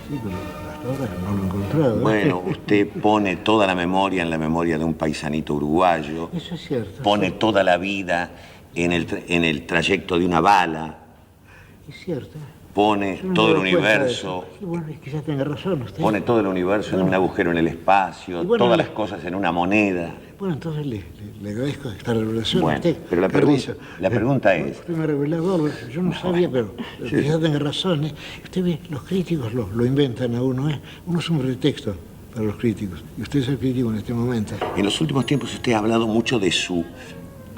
Sí, pero hasta ahora no lo he encontrado. Bueno, usted pone toda la memoria en la memoria de un paisanito uruguayo. Eso es cierto. Pone toda la vida en el trayecto de una bala. Es cierto. Pone todo el universo. Sí, bueno, es que ya tenga razón usted. Pone todo el universo en un agujero en el espacio, bueno, todas las cosas en una moneda. Bueno, entonces le agradezco esta revelación bueno, a usted. Pero la pregunta es... Usted me reveló, yo no sabía, pero quizás tenga razón. Usted ve, los críticos lo inventan a uno. Uno es un pretexto para los críticos. Y usted es el crítico en este momento. En los últimos tiempos usted ha hablado mucho de su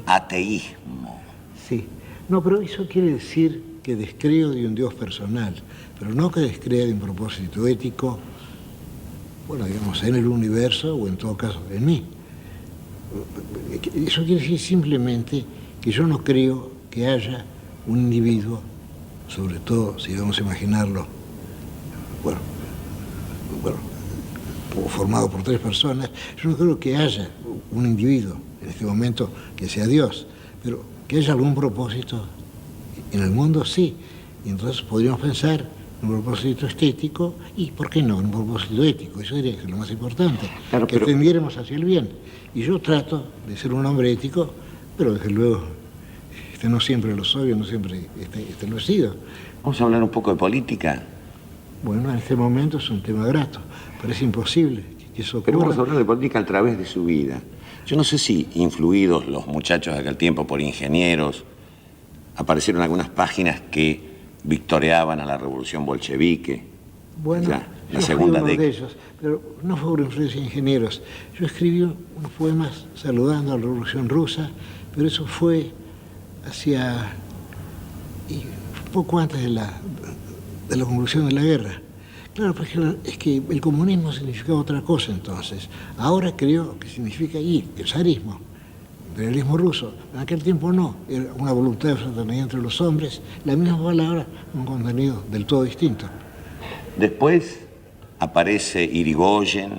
ateísmo. Sí. No, pero eso quiere decir que descreo de un Dios personal, pero no que descrea de un propósito ético, bueno, digamos, en el universo o en todo caso en mí. Eso quiere decir simplemente que yo no creo que haya un individuo, sobre todo si vamos a imaginarlo, bueno, formado por 3 personas, yo no creo que haya un individuo en este momento que sea Dios, pero que haya algún propósito en el mundo, sí. Y entonces podríamos pensar en un propósito estético y, ¿por qué no?, en un propósito ético. Eso diría que es lo más importante, claro, que tendiéramos hacia el bien. Y yo trato de ser un hombre ético, pero desde luego no siempre lo soy, no siempre lo he sido. Vamos a hablar un poco de política. Bueno, en este momento es un tema grato. Parece imposible que eso ocurra. Pero vamos a hablar de política a través de su vida. Yo no sé si, influidos los muchachos de aquel tiempo por ingenieros, aparecieron algunas páginas que victoreaban a la revolución bolchevique. Bueno, la segunda fui uno de ellos, pero no fue por influencia de ingenieros. Yo escribí unos poemas saludando a la revolución rusa, pero eso fue poco antes de la conclusión de la guerra. Claro, porque es que el comunismo significaba otra cosa entonces. Ahora creo que significa el zarismo, el imperialismo ruso. En aquel tiempo no, era una voluntad de fraternidad entre los hombres, la misma palabra, un contenido del todo distinto. Después aparece Irigoyen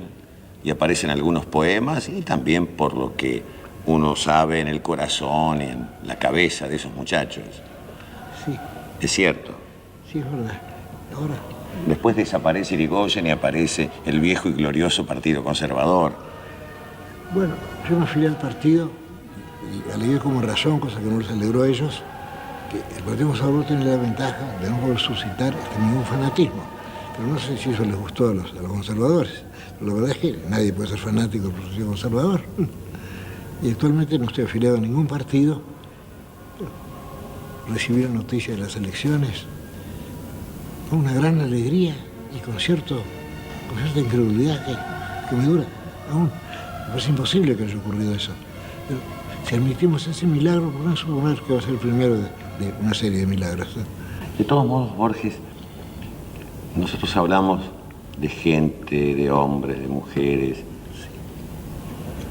y aparecen algunos poemas y también por lo que uno sabe en el corazón y en la cabeza de esos muchachos. Sí. Es cierto. Sí, es verdad. Ahora... Después desaparece Irigoyen y aparece el viejo y glorioso Partido Conservador. Bueno, yo me afilié al partido y alegué como razón, cosa que no les alegró a ellos, que el Partido Conservador tiene la ventaja de no poder suscitar ningún fanatismo. Pero no sé si eso les gustó a los conservadores. Pero la verdad es que nadie puede ser fanático del Partido Conservador. Y actualmente no estoy afiliado a ningún partido. Recibí la noticia de las elecciones con una gran alegría y con cierta incredulidad que me dura aún. Me parece imposible que haya ocurrido eso. Pero Si admitimos ese milagro, podemos suponer que va a ser el primero de una serie de milagros. De todos modos, Borges, nosotros hablamos de gente, de hombres, de mujeres.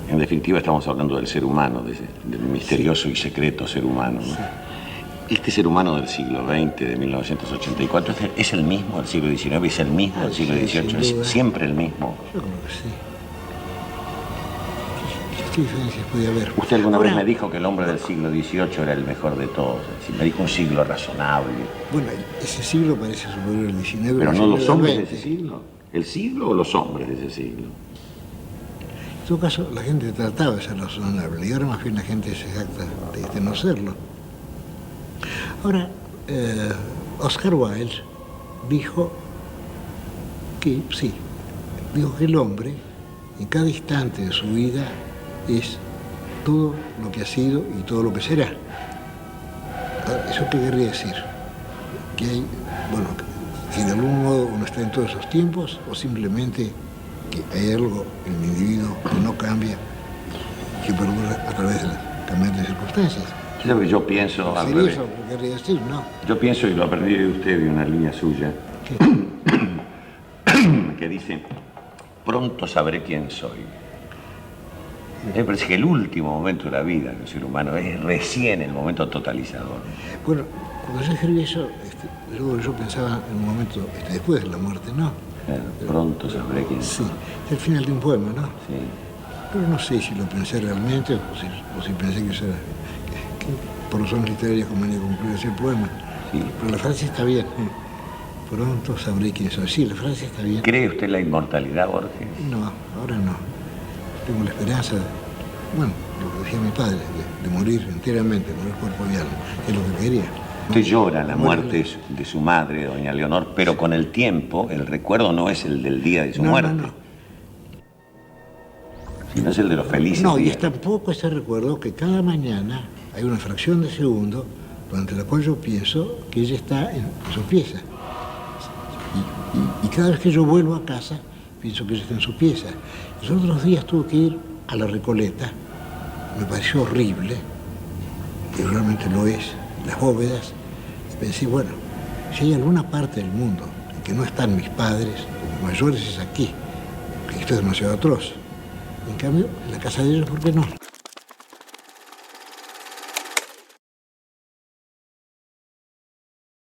En definitiva, estamos hablando del ser humano, del misterioso y secreto ser humano, ¿no? Sí. Este ser humano del siglo XX, de 1984, ¿es el mismo del siglo XIX? ¿Es el mismo del siglo XVIII? ¿Es siempre el mismo? Yo creo que sí. ¿Qué diferencias podía haber? Usted alguna vez me dijo que el hombre del siglo XVIII era el mejor de todos. Es decir, me dijo un siglo razonable. Bueno, ese siglo parece superior al XIX. Pero no los hombres de XX. ese siglo. ¿El siglo o los hombres de ese siglo? En todo caso, la gente trataba de ser razonable y ahora más bien la gente se jacta de no serlo. Ahora, Oscar Wilde dijo que, sí, dijo que el hombre en cada instante de su vida es todo lo que ha sido y todo lo que será. Ahora, ¿eso qué querría decir? Que hay, bueno, que de algún modo uno está en todos esos tiempos o simplemente que hay algo en el individuo que no cambia, que perdura a través de las cambiantes circunstancias. ¿Sabe lo que yo pienso? Al ¿Sería revés. eso lo que querría decir? No. Yo pienso, y lo aprendí de usted, de una línea suya, ¿Qué? que dice, pronto sabré quién soy. Me parece que el último momento de la vida del ser humano es recién el momento totalizador. Bueno, cuando yo escribí eso, luego yo pensaba en un momento después de la muerte, ¿no? Claro, pronto sabré quién soy. Sí, es el final de un poema, ¿no? Sí. Pero no sé si lo pensé realmente o si pensé que eso era, que por razones literarias convenía concluir ese poema. Sí. Pero la frase está bien. Pronto sabré quién soy. Sí, la frase está bien. ¿Cree usted en la inmortalidad, Borges? No, ahora no. Tengo la esperanza, bueno, lo que decía mi padre, de morir enteramente, morir cuerpo y alma, que es lo que quería. Usted llora la muerte de su madre, doña Leonor, pero con el tiempo el recuerdo no es el del día de su muerte, No. sino es el de los felices No, y días. es tampoco ese recuerdo que cada mañana hay una fracción de segundo durante la cual yo pienso que ella está en su pieza. Y cada vez que yo vuelvo a casa, pienso que ella está en su pieza. Los otros días tuve que ir a la Recoleta, me pareció horrible, y realmente lo es, las bóvedas, y pensé, bueno, si hay alguna parte del mundo en que no están mis padres o mis mayores es aquí, porque esto es demasiado atroz. En cambio, en la casa de ellos, ¿por qué no?